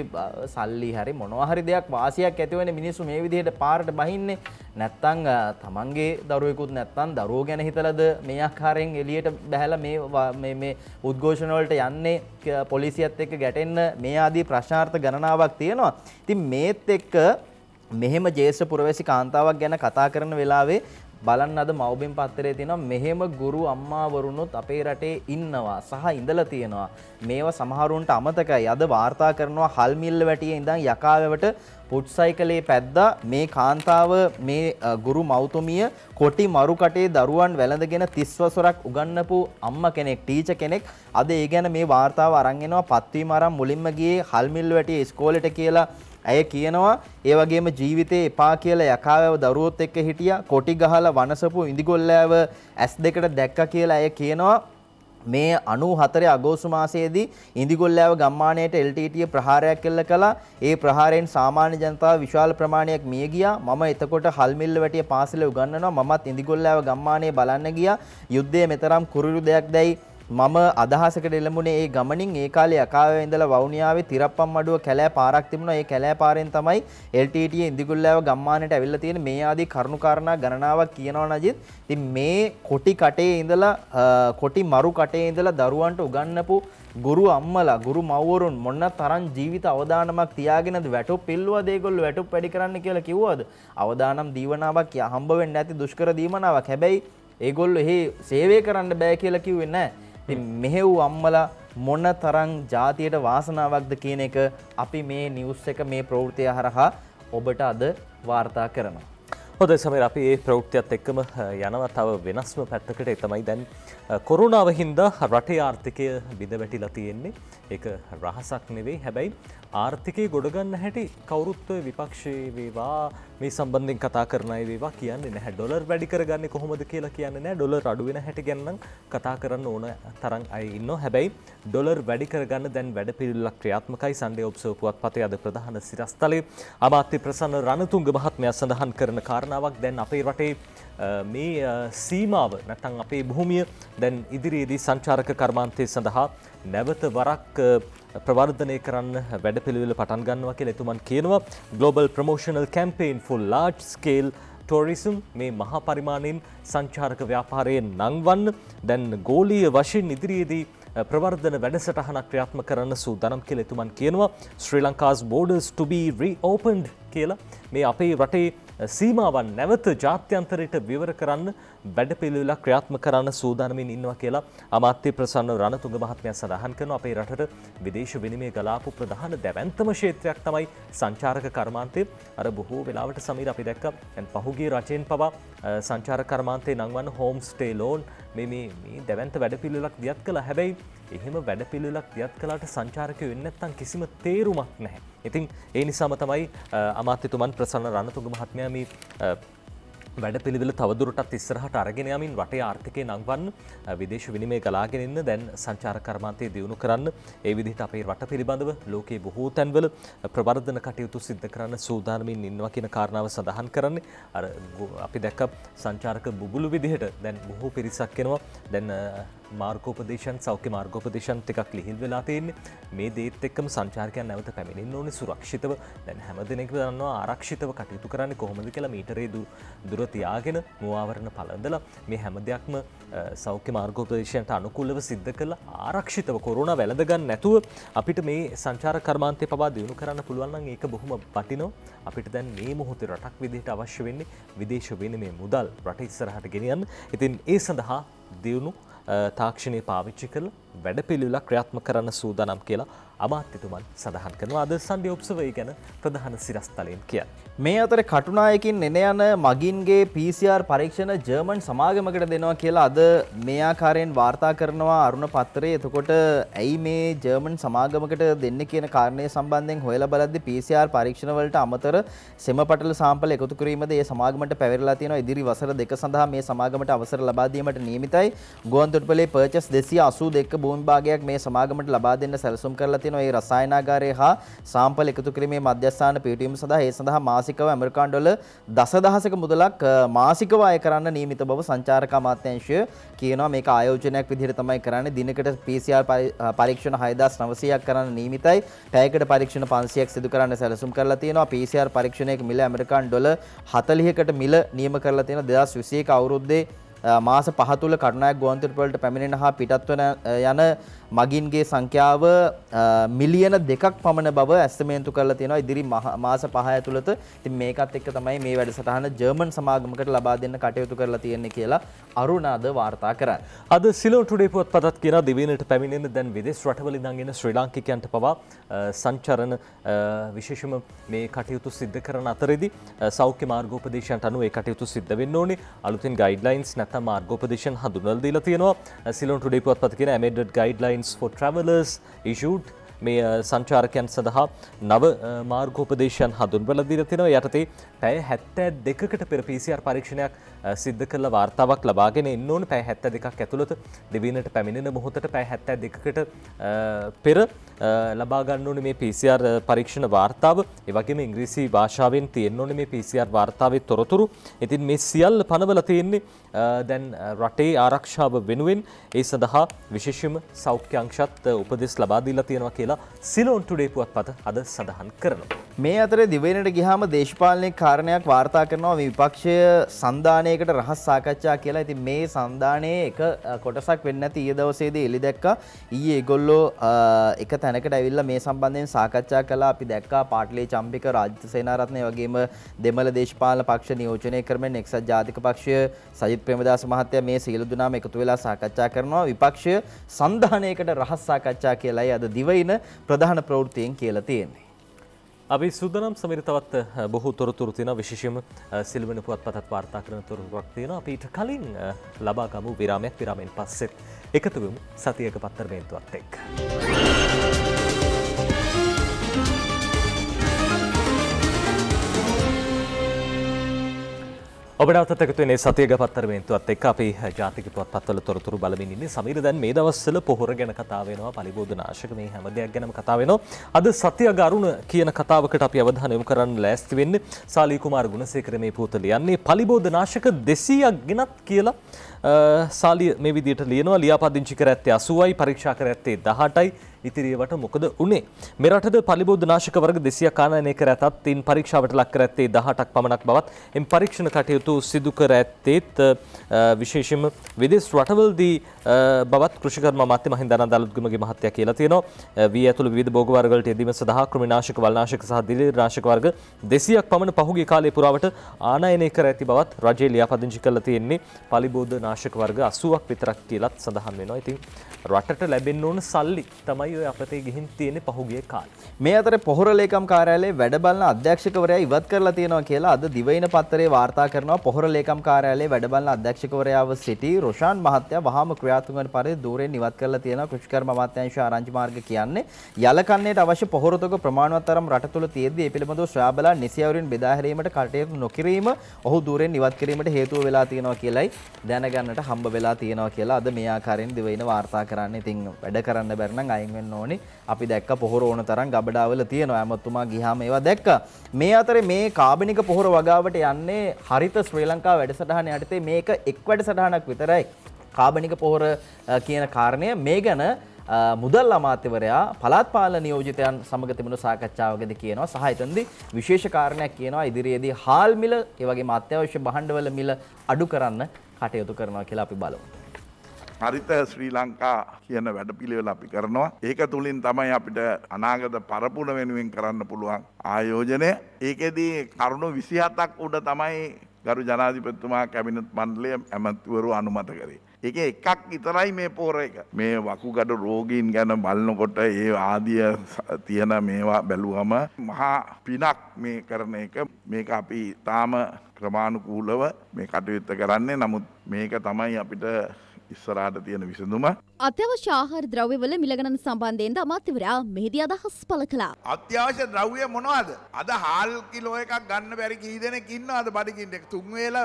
සල්ලි හරි මොනවා හරි දෙයක් වාසියක් ඇති වෙන්නේ මිනිස්සු මේ විදිහට පාරට බහින්නේ. නැත්තම් තමන්ගේ දරුවෙකුත් නැත්තම් දරුවෝ ගැන හිතලාද මේ ආකාරයෙන් එළියට බහැලා මේ උද්ඝෝෂණ වලට යන්නේ, පොලිසියත් එක්ක ගැටෙන්න මේ ආදී ප්‍රශ්නාර්ථ ගණනාවක් තියෙනවා. ඉතින් මේත් එක්ක මෙහෙම ජේෂ්ඨ පුරවැසි කාන්තාවක් ගැන කතා කරන වෙලාවේ බලන්න අද මව්බිම් පත්තරේ තියෙනවා මෙහෙම ගුරු අම්මාවරුනුත් අපේ රටේ ඉන්නවා සහ ඉඳලා තියෙනවා. මේවා සමහරුන්ට අමතකයි. අද වාර්තා කරනවා හල්මිල්ල වැටියේ ඉඳන් යකාවැවට පුට් සයිකලේ පැද්දා මේ කාන්තාව මේ ගුරු මව්තුමිය කොටි මරු කටේ දරුවන් වැළඳගෙන 30 වසරක් උගන්වපු අම්මා කෙනෙක්, ටීචර් කෙනෙක්. අද ඒ ගැන මේ වාර්තාව අරන් එනවා. පත්වීම අරන් මුලින්ම ගියේ හල්මිල්ල වැටියේ ඉස්කෝලේට කියලා ඇය කියනවා. ඒ වගේම ජීවිතේ එපා කියලා යකාවැව දරුවොත් එක්ක හිටියා. කොටි ගහලා වනසපු ඉඳිගොල්ලෑව S2කට දැක්කා කියලා ඇය කියනවා. මේ 94 අගෝස්තු මාසයේදී ඉඳිගොල්ලෑව ගම්මානයට LTT ප්‍රහාරයක් එල්ල කළා. ඒ ප්‍රහාරයෙන් සාමාන්‍ය ජනතාව විශාල ප්‍රමාණයක් මිය ගියා. මම එතකොට හල්මිල්ල වැටිය පාසලේ උගන්වනවා. මමත් ඉඳිගොල්ලෑව ගම්මානයේ බලන්න ගියා. යුද්ධයේ මෙතරම් කුරුළු දෙයක් දැයි මම අදහසකට එළඹුණේ ඒ ගමනින්. ඒ කාලේ යකාවේ ඉඳලා වවුනියාවේ තිරප්පම් මඩුව කැලෑ පාරක් තිබුණා. ඒ කැලෑ පාරෙන් තමයි LTT ඉඳිගොල්ලෑව ගම්මානයට ඇවිල්ලා තියෙන්නේ. මේ ආදී කරුණු කාරණා ගණනාවක් කියනවා නජිත්. ඉතින් මේ කොටි කටේ ඉඳලා කොටි මරු කටේ ඉඳලා දරුවන්ට උගන්වපු ගුරු අම්මලා, ගුරු මව්වරුන් මොන තරම් ජීවිත අවදානමක් තියාගෙනද වැටුප් පිල්ලුවද ඒගොල්ලෝ වැටුප් වැඩි කරන්න කියලා කිව්වද? අවදානම් දීවනාවක් හම්බ වෙන්නේ නැති දුෂ්කර දීමනාවක්. හැබැයි ඒගොල්ලෝ එහි සේවය කරන්න බෑ කියලා කිව්වේ නැහැ. ඉතින් මෙහෙව් අම්මලා මොන තරම් ජාතියට වාසනාවක්ද කියන එක අපි මේ නිවුස් එක මේ ප්‍රවෘත්තිය හරහා ඔබට අද වාර්තා කරනවා. හොඳයි සමීර, අපි මේ ප්‍රවෘත්තියත් එක්කම යනවා තව වෙනස්ම පැත්තකට. ඒ තමයි දැන් කොරෝනාව හින්දා රටේ ආර්ථිකය බිඳ වැටිලා තියෙන්නේ. ඒක රහසක් නෙවෙයි. හැබැයි ආර්ථිකය ගොඩ ගන්න හැටි කවුරුත් විපක්ෂයේ වේවා මේ සම්බන්ධයෙන් කතා කරන අය වේවා කියන්නේ නැහැ. ඩොලර් වැඩි කරගන්නේ කොහොමද කියලා කියන්නේ නැහැ. ඩොලර් අඩු වෙන හැටි ගැන නම් කතා කරන්න ඕන තරම් අය ඉන්නවා. හැබැයි ඩොලර් වැඩි කරගන්න දැන් වැඩපිළිවෙලක් ක්‍රියාත්මකයි. සන්ඩේ ඔබ්සර්වර් පුවත්පතේ අද ප්‍රධාන සිරස්තලයේ අමාත්‍ය ප්‍රසන්න රණතුංග මහත්මයා සඳහන් කරන කාරණාවක් දැන් අපේ රටේ මේ සීමාව නැත්නම් අපේ භූමිය දැන් ඉදිරියේදී සංචාරක කර්මාන්තය සඳහා නැවත වරක් ප්‍රවර්ධනය කරන්න වැඩපිළිවෙල පටන් ගන්නවා කියලා එතුමන් කියනවා. Global Promotional Campaign for Large Scale Tourism මේ මහා පරිමාණයෙන් සංචාරක ව්‍යාපාරයේ නංවන්න දැන් ගෝලීය වශයෙන් ඉදිරියේදී ප්‍රවර්ධන වැඩසටහනක් ක්‍රියාත්මක කරන්න සූදානම් කියලා එතුමන් කියනවා. Sri Lanka's borders to be reopened කියලා මේ අපේ රටේ සීමාවන් නැවත ජාත්‍යන්තරයට විවර කරන්න වැඩපිළිවෙලක් ක්‍රියාත්මක කරන්න සූදානමින් ඉන්නවා කියලා අමාත්‍ය ප්‍රසන්න රණතුංග මහත්මයා සඳහන් කරනවා. අපේ රටට විදේශ විනිමය ගලාපු ප්‍රධාන දැවැන්තම ක්ෂේත්‍රයක් තමයි සංචාරක කර්මාන්තය. අර බොහෝ වෙලාවට සමීර අපි දැක්ක දැන් පහුගිය රජයෙන් පවා සංචාරක කර්මාන්තේ නංවන්න හෝම් ස්ටේ ලෝන් මේ දැවැන්ත වැඩපිළිවෙලක් දියත් කළා. හැබැයි එහෙම වැඩපිළිවෙලක් දියත් කළාට සංචාරකයෝ වෙන්නේ නැත්නම් කිසිම තේරුමක් නැහැ. ඉතින් ඒ නිසාම තමයි අමාත්‍යතුමන් ප්‍රසන්න රණතුංග මහත්මයා මේ වැඩපිළිවෙල තවදුරටත් ඉස්සරහට අරගෙන යමින් රටේ ආර්ථිකය නංවන්න විදේශ විනිමය ගලාගෙන ඉන්න දැන් සංචාරක කර්මාන්තය දියුණු කරන්න ඒ විදිහට අපේ රට පිළිබඳව ලෝකයේ බොහෝ තැන්වල ප්‍රවර්ධන කටයුතු සිද්ධ කරන්න සූදානමින් ඉන්නවා කියන කාරණාව සඳහන් කරන්නේ. අර අපි දැක්ක සංචාරක බුබුලු විදිහට දැන් බොහෝ පිරිසක් එනවා. දැන් මාර්ගෝපදේශයන් සෞඛ්‍ය මාර්ගෝපදේශයන් ටිකක් ලිහිල් වෙලා තියෙන්නේ. මේ දේත් එක්කම සංචාරකයන් නැවත පැමිණෙන්න ඕනේ සුරක්ෂිතව. දැන් හැම දිනෙකම දන්නවා ආරක්ෂිතව කටයුතු කරන්නේ කොහොමද කියලා මීටරේ දුර තියාගෙන මුවාවරණ පළඳලා මේ හැම දෙයක්ම සෞඛ්‍ය මාර්ගෝපදේශයන්ට අනුකූලව සිද්ධ කරලා ආරක්ෂිතව කොරෝනා වැළඳ ගන්න නැතුව අපිට මේ සංචාරක කර්මාන්තය පවා දියුණු කරන්න පුළුවන් නම් ඒක බොහොම වටිනවා. අපිට දැන් මේ මොහොතේ රටක් විදිහට අවශ්‍ය වෙන්නේ විදේශ විනිමය මුදල් රට ඉස්සරහට ගෙනියන්න. ඉතින් ඒ සඳහා දියුණු තාක්ෂණය පාවිච්චි කරලා වැඩපිළිවෙලක් ක්‍රියාත්මක කරන්න සූදානම් කියලා අමාත්‍යතුමන් සඳහන් කරනවා. අද සන්ඩේ ඔබ්සර්වර් ගැන ප්‍රධාන සිරස්තලයෙන් කියන්නේ. මේ අතර කටුනායකින් එන යන මගින්ගේ PCR පරීක්ෂණ ජර්මන් සමාගමකට දෙනවා කියලා අද මේ ආකාරයෙන් වාර්තා කරනවා අරුණ පත්තරේ. එතකොට ඇයි මේ ජර්මන් සමාගමකට දෙන්න කියන කාරණය සම්බන්ධයෙන් හොයලා බලද්දී PCR පරීක්ෂණ වලට අමතර සෙම පටල සාම්පල් එකතු කිරීමද ඒ සමාගමට පැවරලා තියෙනවා. ඉදිරි වසර දෙක සඳහා මේ සමාගමට අවසර ලබා දීමට නියමිතයි. ගුවන්තොටුපළේ පර්චස් 282ක භූමි භාගයක් මේ සමාගමට ලබා දෙන්න සැලසුම් කරලා තියෙනවා. ඒ රසායනාගාරය හා සාම්පල් එකතු කිරීමේ මධ්‍යස්ථාන පිටවීම සඳහා ඒ සඳහා මාසිකව ඇමරිකානු ඩොලර් දසදහසක මුදලක් මාසිකව අය කරන්න නියමිත බව සංචාරක අමාත්‍යාංශය කියනවා. මේක ආයෝජනයක් විදිහට තමයි කරන්නේ. දිනකට PCR පරීක්ෂණ 6900ක් කරන්න නියමිතයි. පැයකට පරීක්ෂණ 500ක් සිදු කරන්න සැලසුම් කරලා තියෙනවා. PCR පරීක්ෂණයක මිල ඇමරිකානු ඩොලර් 40කට මිල නියම කරලා තියෙනවා. 2021 අවුරුද්දේ මාස 5 තුල කටුනායක ගුවන්තොටුපළට පැමිණෙන හා පිටත් වන යන මගින්ගේ සංඛ්‍යාව මිලියන 2ක් පමණ බව ඇස්තමේන්තු කරලා තියෙනවා ඉදිරි මාස 5 ඇතුළත. ඉතින් මේකත් එක්ක තමයි මේ වැඩසටහන ජර්මන් සමාගමකට ලබා දෙන්න කටයුතු කරලා තියෙන්නේ කියලා අරුණාද වාර්තා කරන්නේ. අද සිලෝන් ටුඩේ පුවත්පතත් කියන දිවයිනට පැමිණෙන දැන් විදේශ රටවල ඉඳන් එන ශ්‍රී ලාංකිකයන්ට පවා සංචරණ විශේෂම මේ කටයුතු සිද්ධ කරන අතරේදී සෞඛ්‍ය මාර්ගෝපදේශයන්ට අනුව ඒ කටයුතු සිද්ධ වෙන්න ඕනේ. අලුතින් ගයිඩ්ලයින්ස් නැත්නම් මාර්ගෝපදේශයන් හඳුන්වලා දීලා තියෙනවා. සිලෝන් ටුඩේ පුවත්පත කියන amended guidelines for travelers issued මේ සංචාරකයන් සඳහා නව මාර්ගෝපදේශයන් හඳුන්වලා දීලා තිනවා. යටතේ පැය 72කට පෙර PCR පරීක්ෂණයක් සිද්ධ කළ වාර්තාවක් ලබාගෙන එන්න ඕන. පැය 72ක් ඇතුළත දිවයිනට පැමිණෙන මොහොතට පැය 72කට පෙර ලබා ගන්න ඕනේ මේ PCR පරීක්ෂණ වාර්තාව. ඒ වගේම ඉංග්‍රීසි භාෂාවෙන් තියෙන්න ඕනේ මේ PCR වාර්තාවේ තොරතුරු. ඉතින් මේ සියල්ල පනවලා තියෙන්නේ දැන් රටේ ආරක්ෂාව වෙනුවෙන්. ඒ සඳහා විශේෂම සෞඛ්‍ය අංශත් උපදෙස් ලබා දීලා තියෙනවා කියලා සිලෝන් ටුඩේ පුවත්පත අද සඳහන් කරනවා. මේ අතරේ දිවයිනට ගියාම දේශපාලනික කාරණයක් වාර්තා කරනවා මේ විපක්ෂය සන්දානයකට රහස් සාකච්ඡා කියලා. ඉතින් මේ සන්දානයේ එක කොටසක් වෙන්නේ නැති ඊයේ දවසේදී එළි දැක්කා. ඊයේ ඒගොල්ලෝ එක තැනකට ඇවිල්ලා මේ සම්බන්ධයෙන් සාකච්ඡා කළා. අපි දැක්කා පාටලේ චම්පික රාජ්‍ය සේනාරත්න වගේම දෙමළ දේශපාලන පක්ෂ නියෝජනය කරමින් එක්සත් ජාතික පක්ෂය සජිත් ප්‍රේමදාස මහත්තයා මේ සියලු දෙනාම එකතු වෙලා සාකච්ඡා කරනවා. විපක්ෂය සන්දානයකට රහස් සාකච්ඡා කියලායි අද දිවයින ප්‍රධාන ප්‍රවෘත්තියෙන් කියලා තියෙන්නේ. අපි සූදානම් සමීර තවත් බොහෝ තොරතුරු තියෙනවා. විශේෂයෙන්ම සිල්වන පුවත්පතත් වාර්තා කරන තොරතුරක් තියෙනවා. අපි ඊට කලින් ලබා ගමු විරාමයක්. විරාමයෙන් පස්සෙත් එකතු වෙමු සතියක පත්තර බේන්තුවත් එක්ක. ඔබට එකතු වෙන්නේ සතියක පත්තර බේන්තුවත් එක්ක. අපි ජාතික පුවත්පත්වල තොරතුරු බලමින් ඉන්නේ. සමීර දැන් මේ දවස්වල පොහොර ගැන කතා වෙනවා, පලිබෝධනාශක මේ හැම දෙයක් ගැනම කතා වෙනවා. අද සතියක අරුණ කියන කතාවකට අපි අවධානය යොමු කරන්න ලෑස්ති වෙන්නේ. සාලී කුමාර ගුණසේකර මේ පුවත ලියන්නේ පලිබෝධනාශක 200ක් ගෙනත් කියලා සාලිය මේ විදිහට ලියනවා. ලියාපදිංචි කර ඇත්තේ 80යි, පරීක්ෂා කර ඇත්තේ 18යි. ඉතිරියවට මොකද උනේ? මෙරටද පලිබෝධනාශක වර්ග 200ක් ආනයනය කර ඇතත් ඉන් පරීක්ෂාවට ලක් කර ඇත්තේ 18ක් පමණක් බවත් එම් පරීක්ෂණ කටයුතු සිදු කර ඇත්තේත් විශේෂයෙන්ම විදේශ රටවලදී බවත් කෘෂිකර්ම අමාත්‍ය මහින්ද අනන්තලුත්ගමගේ මහත්තයා කියලා තියෙනවා. වී ඇතුළු විවිධ භෝග වර්ග වලට යෙදීම සඳහා කෘමිනාශක, වල්නාශක සහ දිලීරනාශක වර්ග 200ක් පමණ පහුගිය කාලය පුරාවට ආනයනය කර ඇති බවත් රජයේ ලියාපදිංචි කරලා තියෙන්නේ. පලිබෝධනාශක වර්ග 80ක් විතරක් කියලාත් සඳහන් වෙනවා. ඉතින් රටට ලැබෙන්න ඕන සල්ලි තමයි ඔය අපතේ ගිහින් තියෙන්නේ පහුගිය කාලේ. මේ අතරේ පොහොර ලේකම් කාර්යාලයේ වැඩ බලන අධ්‍යක්ෂකවරයා ඉවත් කරලා තියෙනවා කියලා අද දිවයින පත්තරේ වාර්තා කරනවා. පොහොර ලේකම් කාර්යාලයේ වැඩ බලන අධ්‍යක්ෂකවරයාව සිටි රොෂාන් මහත්තයා වහාම ක්‍රියාත්මක වන පරිදි දූරෙන් ඉවත් කරලා තියෙනවා. කෘෂිකර්ම අමාත්‍යාංශ ආරංචි මාර්ග කියන්නේ යලකන්නේට අවශ්‍ය පොහොර තොග ප්‍රමාණවත් තරම් රට තුළ තියෙද්දී ඒ පිළිබඳව සොයා බලා නිසියවරින් බෙදා හැරීමට කටයුතු නොකිරීම ඔහු දූරෙන් ඉවත් කිරීමට හේතුව වෙලා තියෙනවා කියලයි දැනගන්නට හම්බ වෙලා තියෙනවා කියලා අද මේ ආකාරයෙන් දිවයින වාර්තා කරන්නේ. ඉතින් වැඩ කරන්න බැරි නම් අයින් වෙන්න ඕනේ. අපි දැක්ක පොහොර ඕන තරම් ගබඩාවල තියෙනවා. ඇමතුමා ගියාම ඒවා දැක්කා. මේ අතරේ මේ කාබනික පොහොර වගාවට යන්නේ හරිත ශ්‍රී ලංකා වැඩසටහන යටතේ මේක එක් වැඩසටහනක් විතරයි. කාබනික පොහොර කියන කාරණය මේ ගැන මුදල් අමාත්‍යවරයා පළාත් පාලන නියෝජිතයන් සමග තිබුණු සාකච්ඡාවකදී කියනවා සහ එතනදී විශේෂ කාරණයක් කියනවා ඉදිරියේදී හාල් මිල ඒ වගේම අත්‍යවශ්‍ය භාණ්ඩවල මිල අඩු කරන්න කටයුතු කරනවා කියලා අපි බලමු. හරිත ශ්‍රී ලංකා කියන වැඩපිළිවෙල අපි කරනවා. ඒක තුලින් තමයි අපිට අනාගත පරපුර වෙනුවෙන් කරන්න පුළුවන් ආයෝජනය. ඒකෙදී කරුණු 27ක් උඩ තමයි ගරු ජනාධිපතිතුමා කැබිනට් මණ්ඩලය ඇමතිවරු අනුමත කරේ. ඒකේ එකක් විතරයි මේ පොර එක. මේ වකුගඩු රෝගීන් ගැන බලනකොට ඒ ආදිය තියෙන මේවා බැලුවම මහා පිනක් මේ කරන එක. මේක අපි තාම ක්‍රමානුකූලව මේ කටයුත්ත කරන්නේ. නමුත් මේක තමයි අපිට ඉස්සරහට තියෙන විසඳුම. අත්‍යවශ්‍ය ආහාර ද්‍රව්‍යවල මිල ගණන සම්බන්ධයෙන්ද අමාත්‍යවරයා මෙහිදී අදහස් පළ කළා. අත්‍යවශ්‍ය ද්‍රව්‍ය මොනවද? අද හාල් කිලෝ එකක් ගන්න බැරි කී දෙනෙක් ඉන්නවද බඩගින්න? තුන් වේල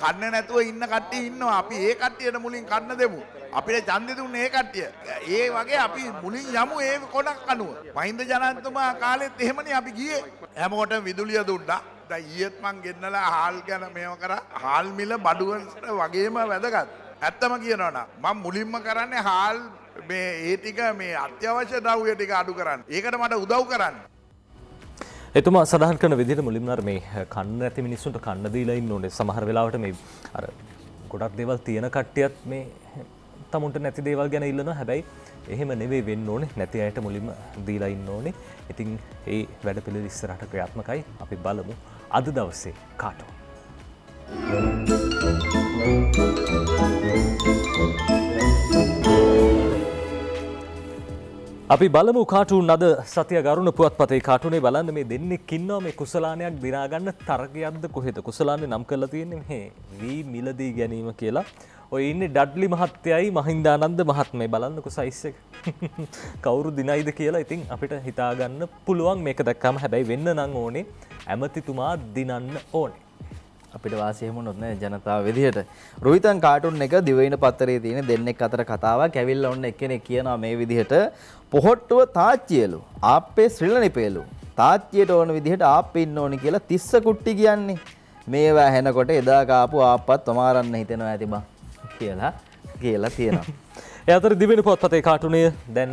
කන්නේ නැතුව ඉන්න කට්ටිය ඉන්නවා. අපි ඒ කට්ටියට මුලින් කන්න දෙමු. අපිට ඡන්දෙ දුන්නේ ඒ කට්ටිය. ඒ වගේ අපි මුලින් යමු ඒ කොටක් අනුව. මහින්ද ජනාධිපතිතුමා කාලෙත් එහෙමනේ අපි ගියේ. හැමෝටම විදුලිය දුන්නා. දැන් ඊයේත් මං ගෙන්නලා හාල් ගැන මේව කරා. හාල් මිල බඩුවලට වගේම වැදගත්. ඇත්තම කියනවා නම් මම මුලින්ම කරන්නේ හාල් මේ ඒ ටික මේ අත්‍යවශ්‍ය ද්‍රව්‍ය ටික අඩු කරන්න. ඒකට මට උදව් කරන්න. එතුමා සඳහන් කරන විදිහට මුලින්ම මේ කන්න නැති මිනිස්සුන්ට කන්න දීලා ඉන්න ඕනේ. සමහර වෙලාවට මේ අර ගොඩක් දේවල් තියෙන කට්ටියත් මේ තමුන්ට නැති දේවල් ගැන ඉල්ලනවා. හැබැයි එහෙම නෙවෙයි වෙන්න ඕනේ. නැති අයට මුලින්ම දීලා ඉන්න ඕනේ. ඉතින් ඒ වැඩපිළිවෙල ඉස්සරහට ක්‍රියාත්මකයි. අපි බලමු අද දවසේ කාටෝ. අපි බලමු කාටුන් අද සතිය ගරුණ පුවත්පතේ කාටුනේ බලන්න මේ දෙන්නෙක් ඉන්නවා මේ කුසලානයක් දිනාගන්න තරගයක්ද කොහෙද කුසලානේ නම් කරලා තියෙන්නේ මේ වී මිලදී ගැනීම කියලා. ඔය ඉන්නේ ඩඩ්ලි මහත්තයයි මහින්දානන්ද මහත්මයා බලන්නකො සයිස් එක. කවුරු දිනයිද කියලා ඉතින් අපිට හිතා ගන්න පුළුවන් මේක දැක්කම. හැබැයි වෙන්න නම් ඕනේ ඇමතිතුමා දිනන්න ඕනේ. අපිට වාසිය හැමුණොත් නෑ ජනතාව විදිහට. රුහිතන් කාටුන් එක දිවයින පත්තරේ තියෙන දෙන්නෙක් අතර කතාවක් ඇවිල්ලා ඔන්න එක්කෙනෙක් කියනවා මේ විදිහට පොහොට්ටුව තාච්චියලු ආප්පේ ශ්‍රීලනිපේලු තාච්චියට ඕන විදිහට ආප්පේ ඉන්න ඕනි කියලා තිස්ස කුට්ටි කියන්නේ. මේවා ඇහෙනකොට එදා කාපු ආප්පත් තමාරන්න හිතෙනවා ඇති බං කියලා තියෙනවා. ඒ අතර දිවෙන පුවත්පතේ කාටුනේ දැන්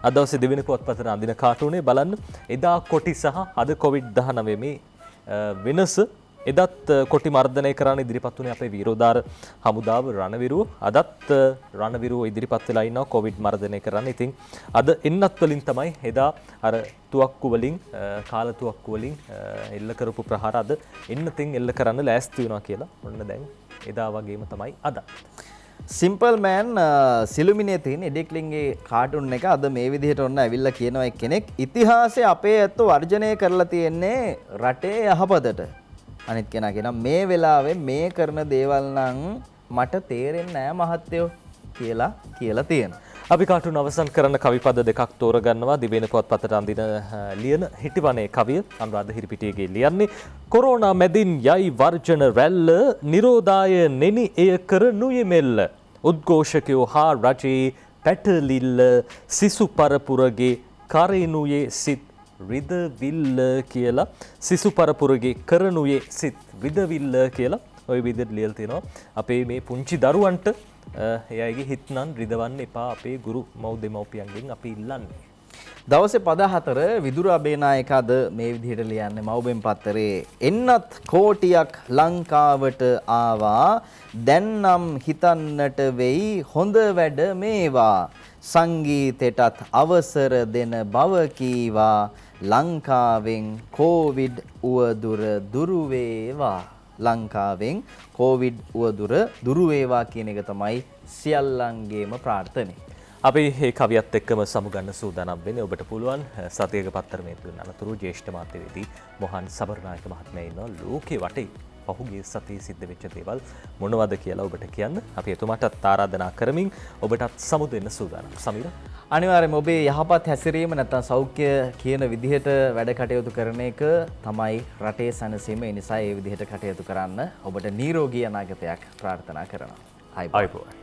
අද දවසේ දිවෙන පුවත්පතේ අඳින කාටුනේ බලන්න එදා කොටි සහ අද COVID-19 මේ වෙනස එදත් කොටි මර්ධනය කරන්න ඉදිරිපත් වුණේ අපේ වීරෝදාර හමුදාව රණවිරුව. අදත් රණවිරුව ඉදිරිපත් වෙලා ඉන්නවා කොවිඩ් මර්ධනය කරන්න. ඉතින් අද එන්නත් වලින් තමයි එදා අර තුවක්කු වලින් කාල තුවක්කු වලින් එල්ල කරපු ප්‍රහාර අද එන්නතින් එල්ල කරන්න ලෑස්ති වෙනවා කියලා. ඔන්න දැන් එදා වගේම තමයි අද. සිම්පල් මෑන් සිලුමිනේ තියෙන එඩෙක්ලින්ගේ කාටුන් එක අද මේ විදිහට ඔන්න ඇවිල්ලා කියනවා එක්කෙනෙක් ඉතිහාසයේ අපේ ඇත්තෝ වර්ජනය කරලා තියෙන්නේ රටේ යහපතට. අනිත් කෙනා කියනවා මේ වෙලාවේ මේ කරන දේවල් නම් මට තේරෙන්නේ නෑ මහත්තයෝ කියලා තියෙනවා. අපි කාටුන් අවසන් කරන කවිපද දෙකක් තෝරගන්නවා. දිවෙන පුවත්පතට අඳින ලියන හිටිවනේ කවිය අනුරාධ හිරිපිටියගේ ලියන්නේ කොරෝනා මැදින් යයි වර්ජන රැල්ල නිරෝධාය නෙනි එය කරනුයේ මෙල්ල උද්ඝෝෂකයෝ හා රජයේ පැටලිල්ල සිසු පරපුරගේ කරනුයේ සිත් රිදවිල්ල කියලා සිසු පරපුරගේ කරනුයේ සිත් රිදවිල්ල කියලා ওই විදිහට ලියලා තිනවා. අපේ මේ පුංචි දරුවන්ට එයාගේ හිත නම් රිදවන්න එපා අපේ ගුරු මව් දෙමව්පියන්ගෙන් අපි ඉල්ලන්නේ. දවසේ පද 4 විදුර අබේනායක අද මේ විදිහට ලියන්නේ මව්බෙන් පත්තරේ එන්නත් කෝටියක් ලංකාවට ආවා දැන් නම් හිතන්නට වෙයි හොඳ වැඩ මේවා සංගීතයටත් අවසර දෙන බව කීවා ලංකාවෙන් කොවිඩ් උවදුර දුරු වේවා ලංකාවෙන් කොවිඩ් උවදුර දුරු වේවා කියන එක තමයි සියල්ලන්ගේම ප්‍රාර්ථනාව. අපි මේ කවියත් එක්කම සමුගන්න සූදානම් වෙන්නේ. ඔබට පුළුවන් සතියක පත්තර මේ තුන අනතුරු ජ්‍යෙෂ්ඨ මාධ්‍යවේදී මොහන් සබරනායක මහත්මයා ඉන්නවා. ලෝකේ වටේ පහුගිය සතියේ සිද්ධ වෙච්ච දේවල් මොනවද කියලා ඔබට කියන්න. අපි එතුමාටත් ආරාධනා කරමින් ඔබටත් සමුද වෙන්න සූදානම්. සමීර අනිවාර්යයෙන්ම ඔබේ යහපත් හැසිරීම නැත්නම් සෞඛ්‍ය කියන විදිහට වැඩ කටයුතු කරන එක තමයි රටේ සැනසීම. ඒ නිසා ඒ විදිහට කටයුතු කරන්න ඔබට නිරෝගී අනාගතයක් ප්‍රාර්ථනා කරනවා. ආයිබෝවන්.